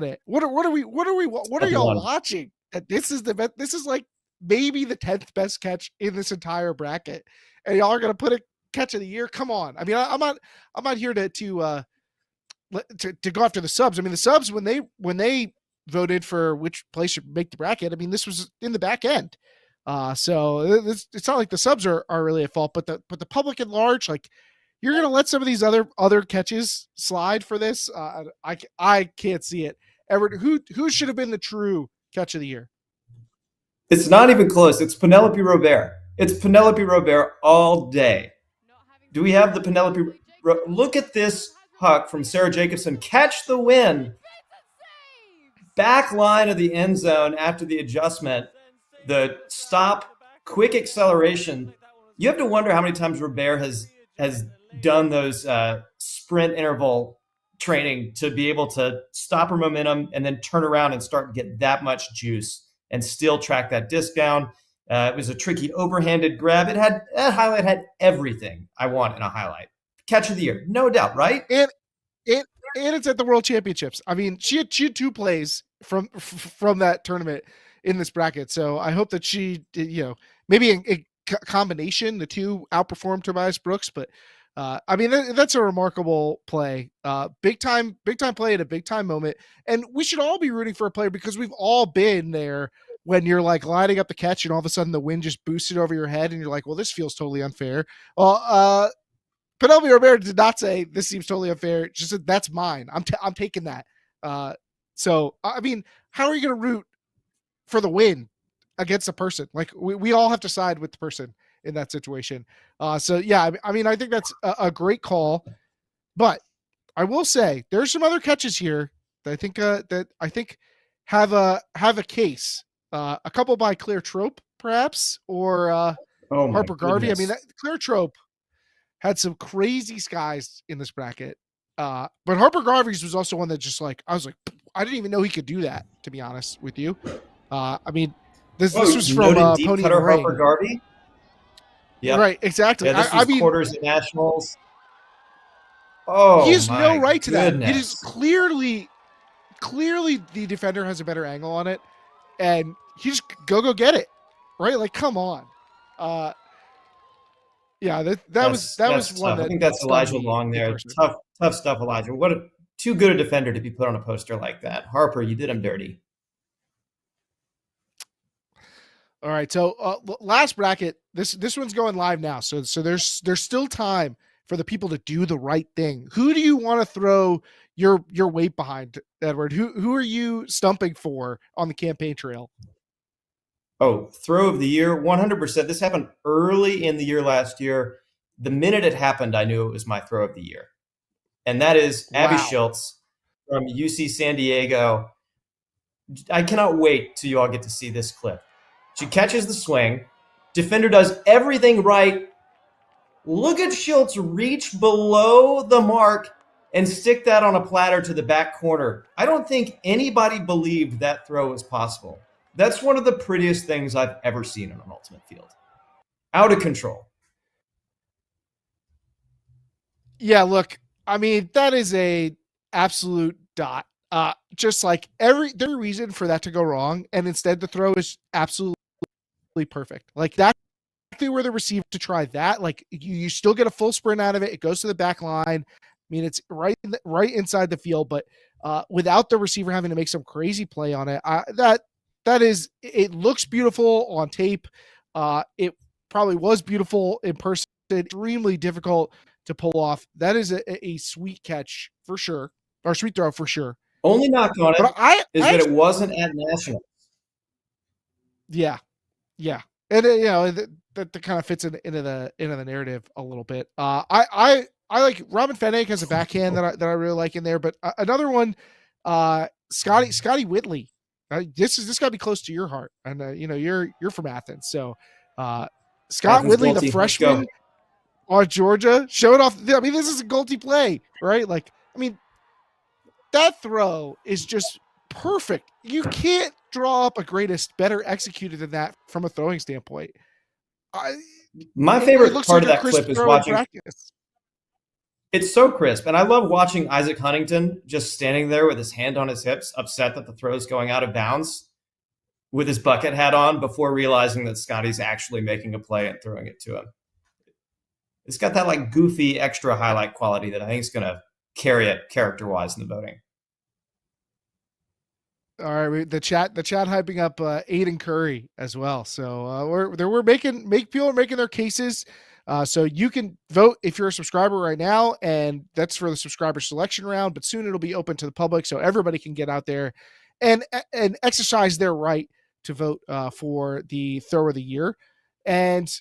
it. What are y'all watching? This is like maybe the 10th best catch in this entire bracket, and y'all are gonna put a catch of the year. Come on. I mean, I'm not here to go after the subs. I mean, the subs when they voted for which place should make the bracket. I mean, this was in the back end. So it's not like the subs are really at fault, but the public at large, like you're gonna let some of these other catches slide for this. I can't see it. Everett, who should have been the true catch of the year? It's not even close. It's Penelope Robert. It's Penelope Robert all day. Do we have the Penelope? Look at this huck from Sarah Jacobson. Catch the win. Back line of the end zone after the adjustment. The stop, quick acceleration. You have to wonder how many times Robert has done those sprint interval training to be able to stop her momentum and then turn around and start to get that much juice and still track that disc down. It was a tricky overhanded grab. That highlight had everything I want in a highlight. Catch of the year, no doubt, right? And it's at the World Championships. I mean, she had 2 plays from that tournament in this bracket. So I hope that she, maybe a combination, the 2 outperformed Tobias Brooks, but I mean, that's a remarkable play. Big time play at a big time moment. And we should all be rooting for a player because we've all been there when you're like lining up the catch and all of a sudden the wind just boosted over your head and you're like, well, this feels totally unfair. Well, Penelope Romero did not say this seems totally unfair. Just said that's mine. I'm taking that. So I mean, how are you going to root for the win against a person? Like we all have to side with the person in that situation. So yeah, I mean, I think that's a great call, but I will say there's some other catches here that I think have a case. A couple by Claire Trope, perhaps, or Harper Garvey. I mean, Claire Trope had some crazy skies in this bracket. But Harper Garvey's was also one that just like, I was like, I didn't even know he could do that, to be honest with you. I mean, this was from deep Pony cutter Harper Garvey. Yeah, right, exactly. Yeah, this was quarters at nationals. Oh, he has no right to goodness. that. It is clearly the defender has a better angle on it, and he just go get it, right? Like, come on. Yeah, that was one. I think that's Elijah Long there. Tough stuff, Elijah. Too good a defender to be put on a poster like that. Harper, you did him dirty. All right, so last bracket. This one's going live now. So there's still time for the people to do the right thing. Who do you want to throw your weight behind, Edward? Who are you stumping for on the campaign trail? Oh, throw of the year, 100%. This happened early in the year last year. The minute it happened, I knew it was my throw of the year. And that is Abby Schultz from UC San Diego. I cannot wait till you all get to see this clip. She catches the swing. Defender does everything right. Look at Schultz reach below the mark and stick that on a platter to the back corner. I don't think anybody believed that throw was possible. That's one of the prettiest things I've ever seen in an ultimate field. Out of control. Yeah, look, I mean, that is a absolute dot. Just like there's a reason for that to go wrong, and instead the throw is absolutely perfect. Like that's exactly where the receiver to try that. Like you still get a full sprint out of it. It goes to the back line. I mean, it's right inside the field, but without the receiver having to make some crazy play on it, it looks beautiful on tape. It probably was beautiful in person. Extremely difficult to pull off. That is a sweet catch for sure, or sweet throw for sure. Only knock on it that it wasn't at nationals. Yeah, and that kind of fits into the narrative a little bit. I like Robin Fennick has a backhand that I really like in there, but another one, Scotty Whitley. This got to be close to your heart, and you're from Athens, so Scott Whitley, the freshman on Georgia, showing off. I mean, this is a Goldie play, right? Like, I mean, that throw is just perfect. You can't draw up a better executed than that from a throwing standpoint. My It favorite looks part like of a that crisp clip is throw in watching. practice. It's so crisp. And I love watching Isaac Huntington just standing there with his hand on his hips, upset that the throw is going out of bounds, with his bucket hat on before realizing that Scotty's actually making a play and throwing it to him. It's got that like goofy extra highlight quality that I think is going to carry it character-wise in the voting. All right, the chat hyping up Aiden Curry as well. So we're making people are making their cases. So you can vote if you're a subscriber right now, and that's for the subscriber selection round. But soon it'll be open to the public, so everybody can get out there and exercise their right to vote for the throw of the year. And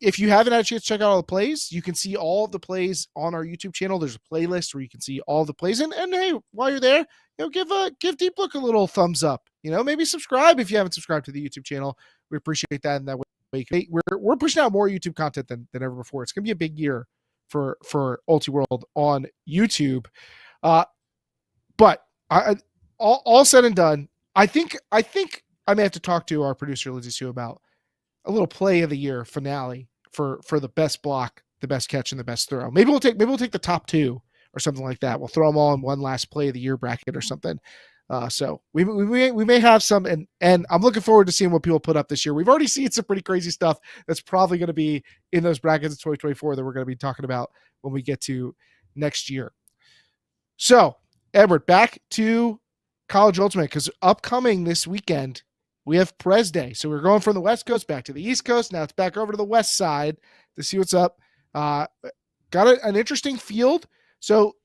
if you haven't had a chance to check out all the plays, you can see all of the plays on our YouTube channel. There's a playlist where you can see all the plays. And hey, while you're there, give Deep Look a little thumbs up. Maybe subscribe if you haven't subscribed to the YouTube channel. We appreciate that. And that way, we're pushing out more YouTube content than ever before. It's going to be a big year for Ultiworld on YouTube. But all said and done, I think I may have to talk to our producer Lindsay Sue about a little play of the year finale for the best block, the best catch, and the best throw. Maybe we'll take the top two or something like that. We'll throw them all in one last play of the year bracket or something. So we may have some, and I'm looking forward to seeing what people put up this year. We've already seen some pretty crazy stuff that's probably going to be in those brackets of 2024 that we're going to be talking about when we get to next year. So Edward, back to College Ultimate, because upcoming this weekend, we have Prez Day. So we're going from the West Coast back to the East Coast. Now it's back over to the West side to see what's up. Got an interesting field. So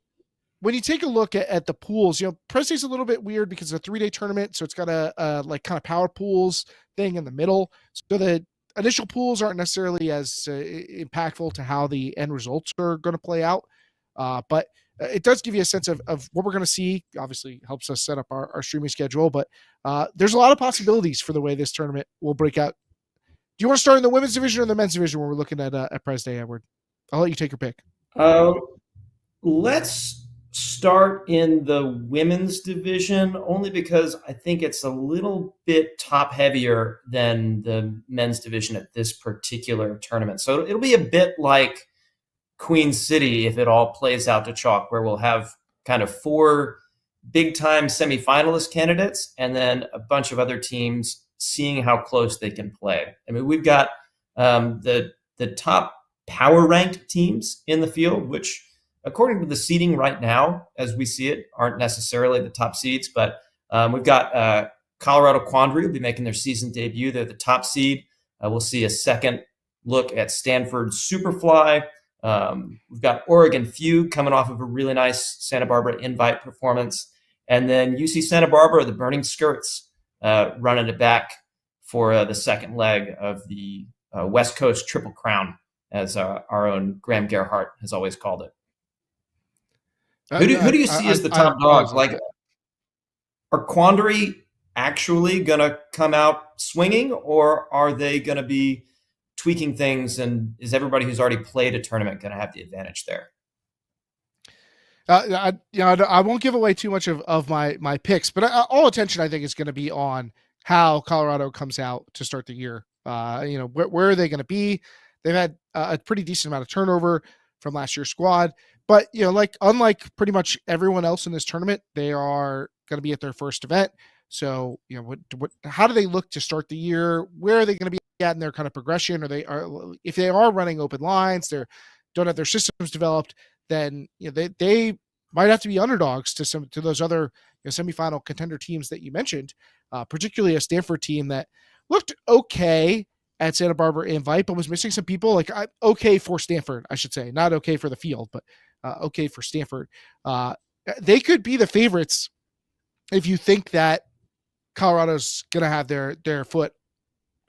when you take a look at the pools, Prez Day is a little bit weird because it's a 3-day tournament. So it's got a like kind of power pools thing in the middle. So the initial pools aren't necessarily as impactful to how the end results are going to play out. But it does give you a sense of what we're going to see. Obviously helps us set up our streaming schedule, but there's a lot of possibilities for the way this tournament will break out. Do you want to start in the women's division or the men's division when we're looking at Prez Day, Edward? I'll let you take your pick. Let's start in the women's division, only because I think it's a little bit top heavier than the men's division at this particular tournament. So it'll be a bit like Queen City if it all plays out to chalk, where we'll have kind of 4 big-time semifinalist candidates and then a bunch of other teams seeing how close they can play. I mean, we've got the top power-ranked teams in the field, which, according to the seeding right now, as we see it, aren't necessarily the top seeds. But we've got Colorado Quandary will be making their season debut. They're the top seed. We'll see a second look at Stanford Superfly. We've got Oregon Fugue coming off of a really nice Santa Barbara invite performance. And then UC Santa Barbara, the Burning Skirts, running it back for the second leg of the West Coast Triple Crown, as our own Graham Gerhardt has always called it. Who do you see as the top dogs? Like, are Quandary actually going to come out swinging, or are they going to be tweaking things, and is everybody who's already played a tournament going to have the advantage there? I won't give away too much of my picks, but all attention I think is going to be on how Colorado comes out to start the year. Where are they going to be? They've had a pretty decent amount of turnover from last year's squad, but unlike pretty much everyone else in this tournament, they are going to be at their first event. So how do they look to start the year? Where are they going to be at in their kind of progression? If they are running open lines, they don't have their systems developed, then they might have to be underdogs to those other semifinal contender teams that you mentioned, particularly a Stanford team that looked okay at Santa Barbara Invite, but was missing some people. Okay for Stanford, I should say, not okay for the field, but okay for Stanford. They could be the favorites if you think that Colorado's going to have their foot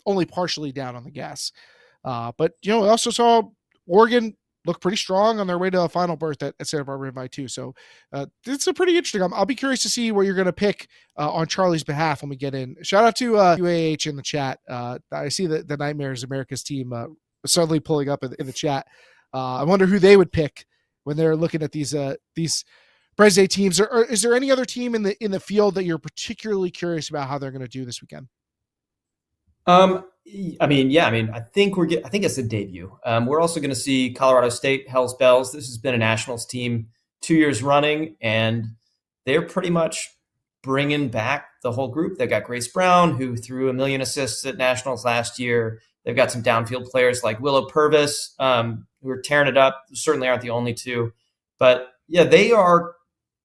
only partially down on the gas. But we also saw Oregon look pretty strong on their way to a final berth at Santa Barbara Invite too. So it's a pretty interesting. I'll be curious to see what you're going to pick on Charlie's behalf when we get in. Shout out to UAH in the chat. I see the Nightmares America's team suddenly pulling up in the chat. I wonder who they would pick when they're looking at these Prez Day teams. Or is there any other team in the field that you're particularly curious about how they're going to do this weekend? I mean, yeah, I mean, I think it's a debut. We're also going to see Colorado State, Hell's Bells. This has been a nationals team 2 years running, and they're pretty much bringing back the whole group. They've got Grace Brown, who threw 1 million assists at nationals last year. They've got some downfield players like Willow Purvis, who are tearing it up. Certainly aren't the only two, but yeah, they are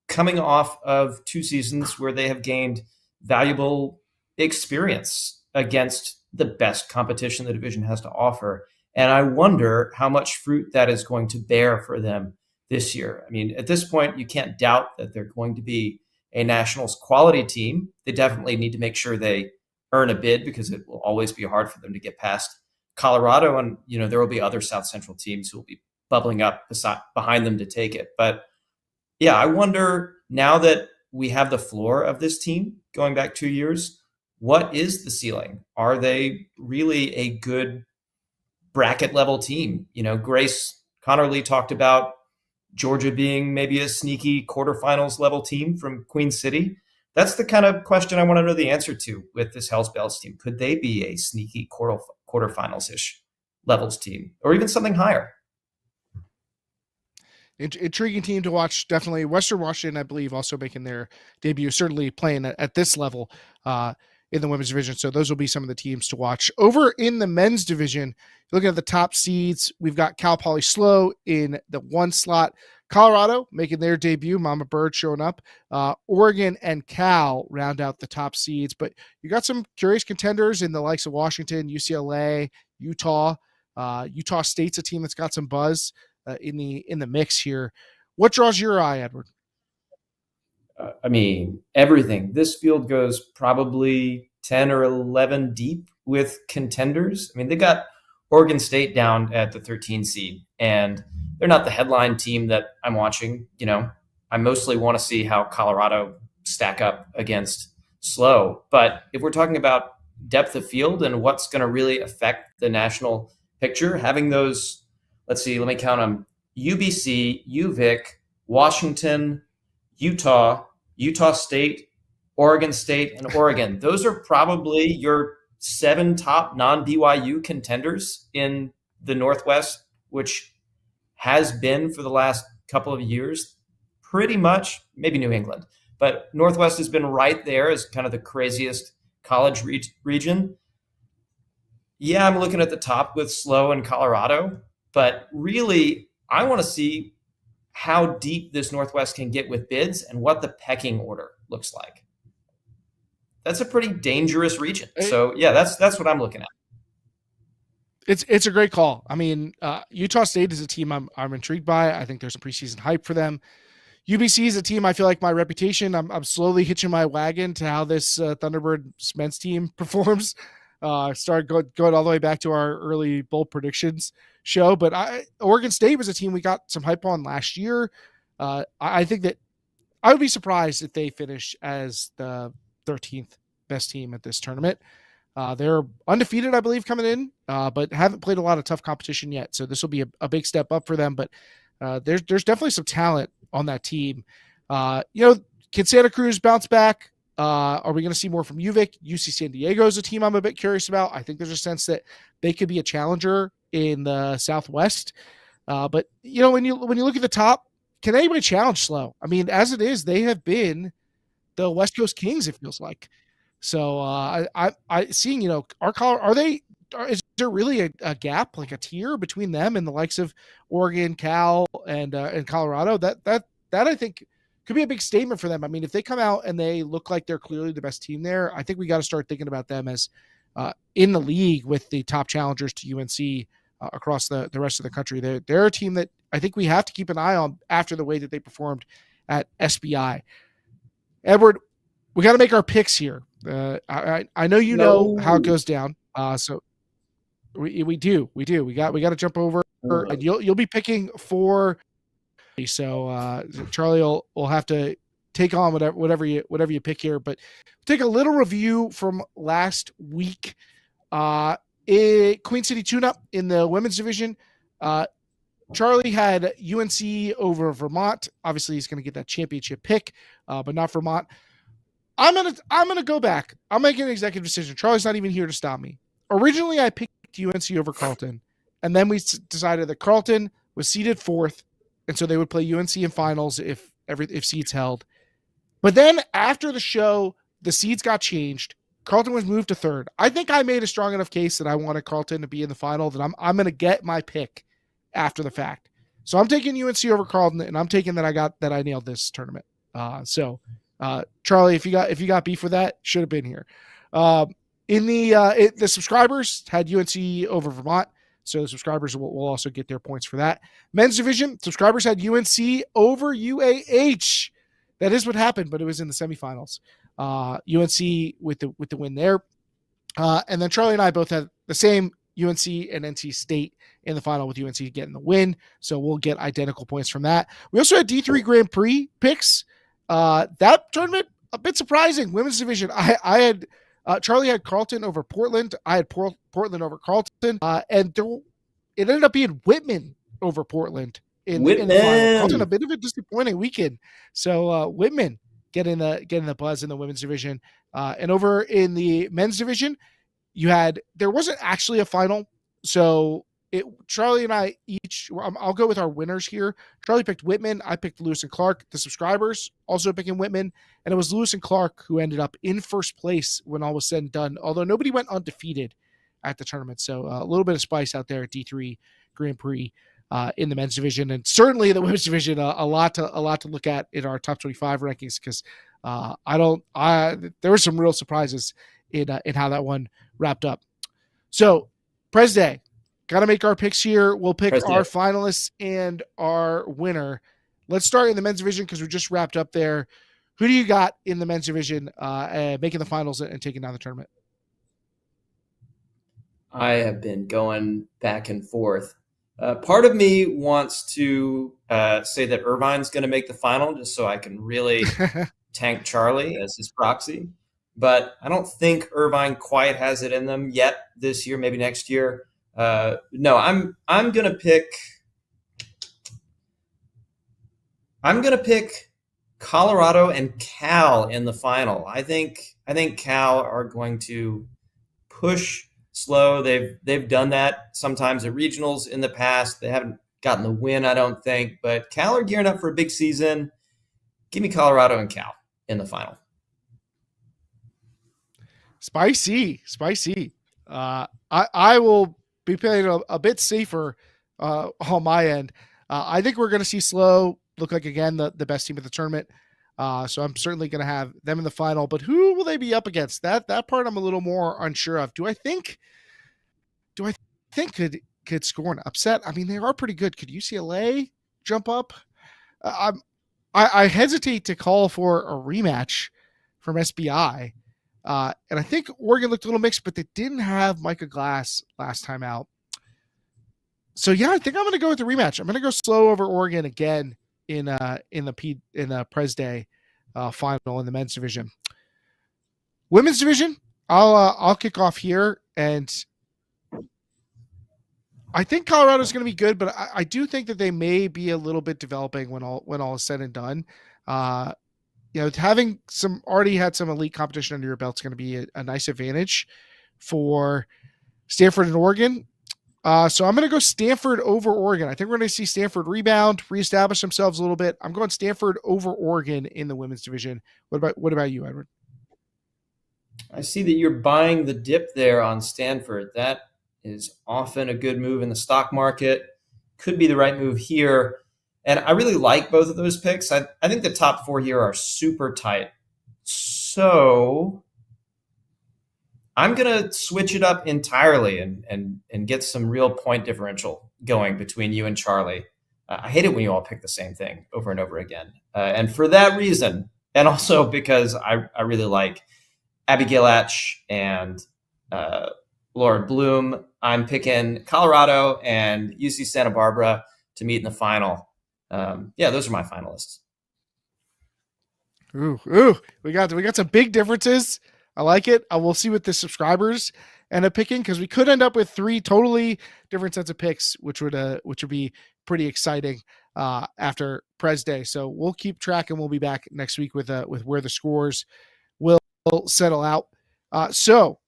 coming off of 2 seasons where they have gained valuable experience against the best competition the division has to offer. And I wonder how much fruit that is going to bear for them this year. I mean, at this point, you can't doubt that they're going to be a nationals quality team. They definitely need to make sure they earn a bid, because it will always be hard for them to get past Colorado. And, there will be other South Central teams who will be bubbling up behind them to take it. But yeah, I wonder, now that we have the floor of this team going back 2 years, what is the ceiling? Are they really a good bracket level team? Grace Conerly talked about Georgia being maybe a sneaky quarterfinals level team from Queen City. That's the kind of question I want to know the answer to with this Hells Bells team. Could they be a sneaky quarterfinals-ish levels team, or even something higher? Intriguing team to watch. Definitely Western Washington, I believe, also making their debut, certainly playing at this level in the women's division. So those will be some of the teams to watch. Over in the men's division, looking at the top seeds, we've got Cal Poly Slow in the 1 slot. Colorado making their debut, Mama Bird showing up. Oregon and Cal round out the top seeds. But you got some curious contenders in the likes of Washington, UCLA, Utah. Utah State's a team that's got some buzz in the mix here. What draws your eye, Edward? I mean, everything. This field goes probably 10 or 11 deep with contenders. I mean, they got Oregon State down at the 13 seed, and they're not the headline team that I'm watching. I mostly want to see how Colorado stack up against Slow. But if we're talking about depth of field and what's going to really affect the national picture, having those, let's see, let me count them: UBC, UVic, Washington, Utah, Utah State, Oregon State, and Oregon. Those are probably your 7 top non-BYU contenders in the Northwest, which has been for the last couple of years, pretty much, maybe New England, but Northwest has been right there as kind of the craziest college region. Yeah, I'm looking at the top with Slow and Colorado, but really, I want to see how deep this Northwest can get with bids and what the pecking order looks like. That's a pretty dangerous region. So yeah, that's what I'm looking at. It's a great call. I mean, Utah State is a team I'm intrigued by. I think there's some preseason hype for them. UBC is a team I feel like my reputation, I'm slowly hitching my wagon to how this Thunderbird men's team performs. Started going all the way back to our early bold predictions show. But Oregon State was a team we got some hype on last year. I think that I would be surprised if they finish as the 13th best team at this tournament. They're undefeated, I believe, coming in, but haven't played a lot of tough competition yet. So this will be a big step up for them. But there's definitely some talent on that team. Can Santa Cruz bounce back? Are we going to see more from UVic? UC San Diego is a team I'm a bit curious about. I think there's a sense that they could be a challenger in the Southwest. But when you look at the top, can anybody challenge Slow? I mean, as it is, they have been the West Coast Kings, it feels like. So I seeing, is there really a gap, like a tier between them and the likes of Oregon, Cal, and Colorado? That I think could be a big statement for them. I mean, if they come out and they look like they're clearly the best team there, I think we got to start thinking about them as in the league with the top challengers to UNC across the rest of the country. They're a team that I think we have to keep an eye on after the way that they performed at SBI. Edward, we got to make our picks here. I know know how it goes down. So we do. We got to jump over. And you'll be picking for. So Charlie will have to take on whatever you pick here. But take a little review from last week. Queen City tune-up in the women's division. Charlie had UNC over Vermont. Obviously, he's going to get that championship pick, but not Vermont. I'm gonna go back. I'm making an executive decision. Charlie's not even here to stop me. originally I picked UNC over Carleton, and then we decided that Carleton was seeded 4th, and so they would play UNC in finals if seeds held. But then after the show, the seeds got changed. Carleton was moved to 3rd. I think I made a strong enough case that I wanted Carleton to be in the final that I'm going to get my pick after the fact. So I'm taking UNC over Carleton, and I'm taking that I nailed this tournament. Charlie, if you got beef with that, should have been here. In the subscribers had UNC over Vermont, so the subscribers will also get their points for that. Men's division subscribers had UNC over UAH. That is what happened, but it was in the semifinals. UNC with the win there, and then Charlie and I both had the same UNC and NC State in the final, with UNC getting the win. So we'll get identical points from that. We also had D3 Grand Prix picks. That tournament, a bit surprising. Women's division, I had Charlie had Carleton over Portland. I had Portland over Carleton, and it ended up being Whitman over Portland in the final. Carleton, a bit of a disappointing weekend. So Whitman getting the buzz in the women's division, and over in the men's division, there wasn't actually a final. So Charlie and I each, I'll go with our winners here. Charlie picked Whitman. I picked Lewis and Clark. The subscribers also picking Whitman. And it was Lewis and Clark who ended up in first place when all was said and done, although nobody went undefeated at the tournament. So a little bit of spice out there at D3 Grand Prix in the men's division. And certainly the women's division, a lot to look at in our top 25 rankings, because there were some real surprises in how that one wrapped up. So Pres Day. Got to make our picks here. We'll pick our finalists and our winner. Let's start in the men's division because we just wrapped up there. Who do you got in the men's division making the finals and taking down the tournament? I have been going back and forth. Part of me wants to say that Irvine's going to make the final just so I can really tank Charlie as his proxy. But I don't think Irvine quite has it in them yet this year, maybe next year. No, I'm gonna pick Colorado and Cal in the final. I think Cal are going to push slow. They've done that sometimes at regionals in the past. They haven't gotten the win, I don't think, but Cal are gearing up for a big season. Give me Colorado and Cal in the final. Spicy. I will be playing a bit safer on my end. I think we're going to see Slow look like, again, the best team of the tournament. So I'm certainly going to have them in the final. But who will they be up against? That part I'm a little more unsure of. Do I think could score an upset? I mean, they are pretty good. Could UCLA jump up? I hesitate to call for a rematch from SBI. And I think Oregon looked a little mixed, but they didn't have Micah Glass last time out. So yeah, I think I'm going to go with the rematch. I'm going to go Slow over Oregon again in the Pres Day final in the men's division. Women's division, I'll kick off here, and I think Colorado's going to be good, but I do think that they may be a little bit developing when all is said and done. Having already had some elite competition under your belt is going to be a nice advantage for Stanford and Oregon. So I'm going to go Stanford over Oregon. I think we're going to see Stanford rebound, reestablish themselves a little bit. I'm going Stanford over Oregon in the women's division. What about you, Edward? I see that you're buying the dip there on Stanford. That is often a good move in the stock market. Could be the right move here. And I really like both of those picks. I think the top four here are super tight. So I'm going to switch it up entirely and get some real point differential going between you and Charlie. I hate it when you all pick the same thing over and over again. And for that reason, and also because I really like Abby Gillatch and Laura Bloom, I'm picking Colorado and UC Santa Barbara to meet in the final. Those are my finalists. Ooh, we got some big differences. I like it. We'll see what the subscribers end up picking, because we could end up with three totally different sets of picks, which would be pretty exciting after Pres Day. So we'll keep track, and we'll be back next week with where the scores will settle out. So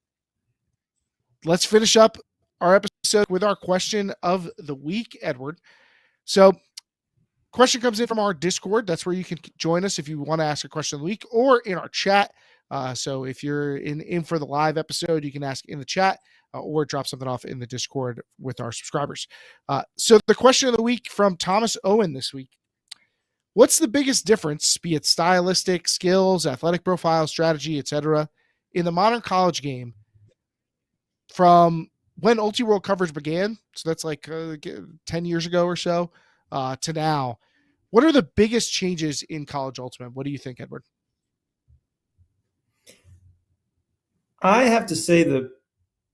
let's finish up our episode with our question of the week, Edward. So, question comes in from our Discord. That's where you can join us if you want to ask a question of the week, or in our chat. So if you're in for the live episode, you can ask in the chat or drop something off in the Discord with our subscribers. So the question of the week from Thomas Owen this week: what's the biggest difference, be it stylistic, skills, athletic profile, strategy, etc., in the modern college game from when Ultiworld coverage began? So that's like 10 years ago or so to now. What are the biggest changes in college Ultimate? What do you think, Edward? I have to say the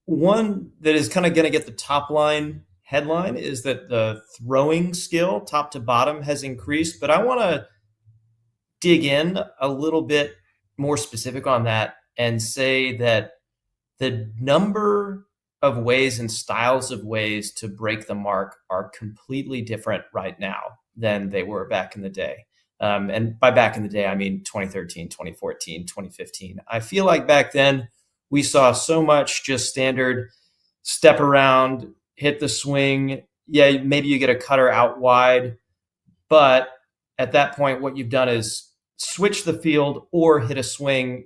one that is kind of going to get the top line headline is that the throwing skill top to bottom has increased, but I want to dig in a little bit more specific on that and say that the number of ways and styles of ways to break the mark are completely different right now than they were back in the day. And by back in the day, I mean 2013, 2014, 2015. I feel like back then we saw so much just standard step around, hit the swing. Yeah, maybe you get a cutter out wide, but at that point, what you've done is switch the field or hit a swing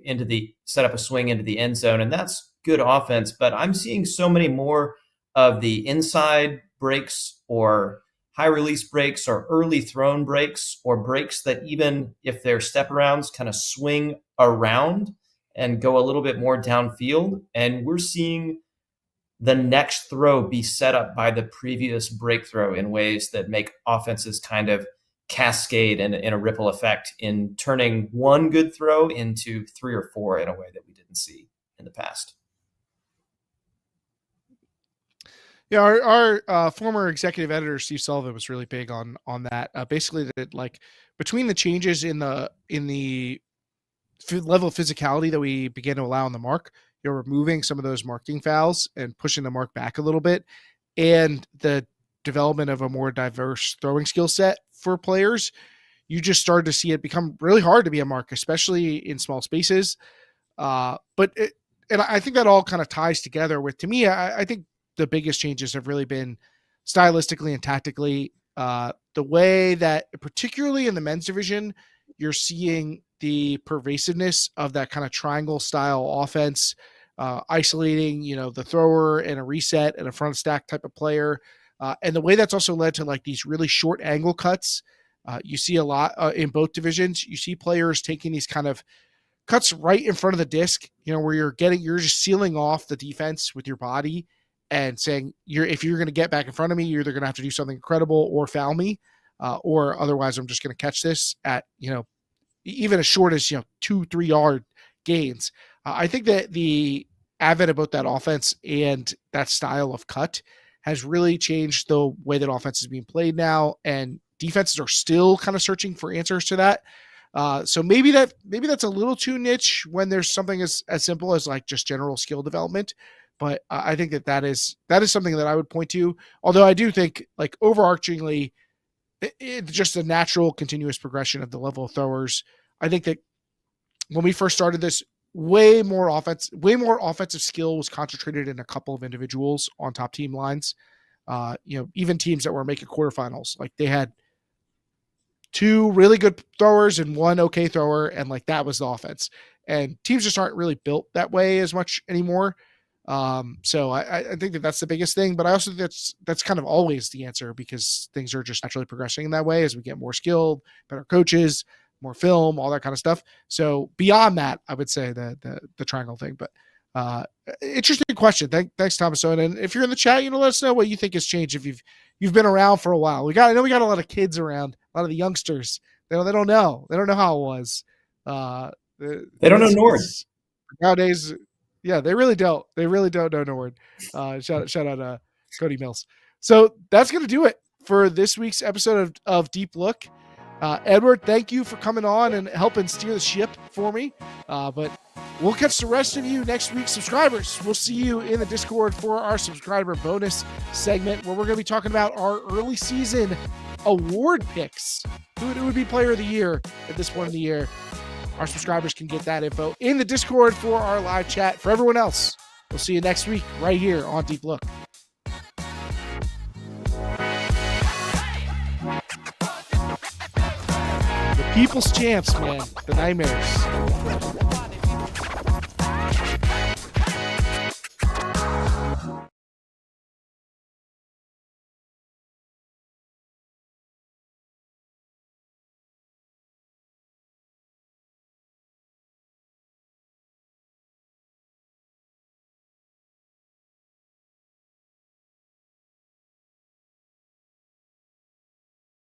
set up a swing into the end zone. And that's good offense, but I'm seeing so many more of the inside breaks or high release breaks or early thrown breaks or breaks that, even if they're step arounds, kind of swing around and go a little bit more downfield. And we're seeing the next throw be set up by the previous break throw in ways that make offenses kind of cascade in a ripple effect in turning one good throw into 3 or 4 in a way that we didn't see in the past. Yeah, our former executive editor Steve Sullivan was really big on that. Basically, that like between the changes in the level of physicality that we began to allow on the mark, you're removing some of those marking fouls and pushing the mark back a little bit, and the development of a more diverse throwing skill set for players, you just started to see it become really hard to be a mark, especially in small spaces. And I think that all kind of ties together with, to me, I think the biggest changes have really been stylistically and tactically. The way that, particularly in the men's division, you're seeing the pervasiveness of that kind of triangle style offense, isolating, the thrower and a reset and a front stack type of player. And the way that's also led to like these really short angle cuts. You see a lot in both divisions. You see players taking these kind of cuts right in front of the disc, where you're just sealing off the defense with your body and saying, if you're going to get back in front of me, you're either going to have to do something incredible or foul me, or otherwise I'm just going to catch this at, even as short as, 2-3 yard gains. I think that the advent of both that offense and that style of cut has really changed the way that offense is being played now, and defenses are still kind of searching for answers to that. So maybe that's a little too niche when there's something as simple as like just general skill development. But I think that is something that I would point to. Although I do think, like, overarchingly, it's just a natural continuous progression of the level of throwers. I think that when we first started this, way more offensive skill was concentrated in a couple of individuals on top team lines. Even teams that were making quarterfinals, like they had 2 really good throwers and 1 okay thrower, and like that was the offense. And teams just aren't really built that way as much anymore. So I think that that's the biggest thing, but I also think that's kind of always the answer, because things are just naturally progressing in that way as we get more skilled, better coaches, more film, all that kind of stuff. So beyond that, I would say the triangle thing. But interesting question. Thanks, Thomas. And if you're in the chat, let us know what you think has changed if you've been around for a while. I know we got a lot of kids around, a lot of the youngsters. They don't know how it was. They don't know Nord nowadays. Yeah, they really don't. They really don't know Nord. Shout out Cody Mills. So that's going to do it for this week's episode of Deep Look. Edward, thank you for coming on and helping steer the ship for me. But we'll catch the rest of you next week, subscribers. We'll see you in the Discord for our subscriber bonus segment, where we're going to be talking about our early season award picks. Who would be player of the year at this point of the year? Our subscribers can get that info in the Discord for our live chat. For everyone else, We'll see you next week right here on Deep Look. The people's champs, man. The Nightmares.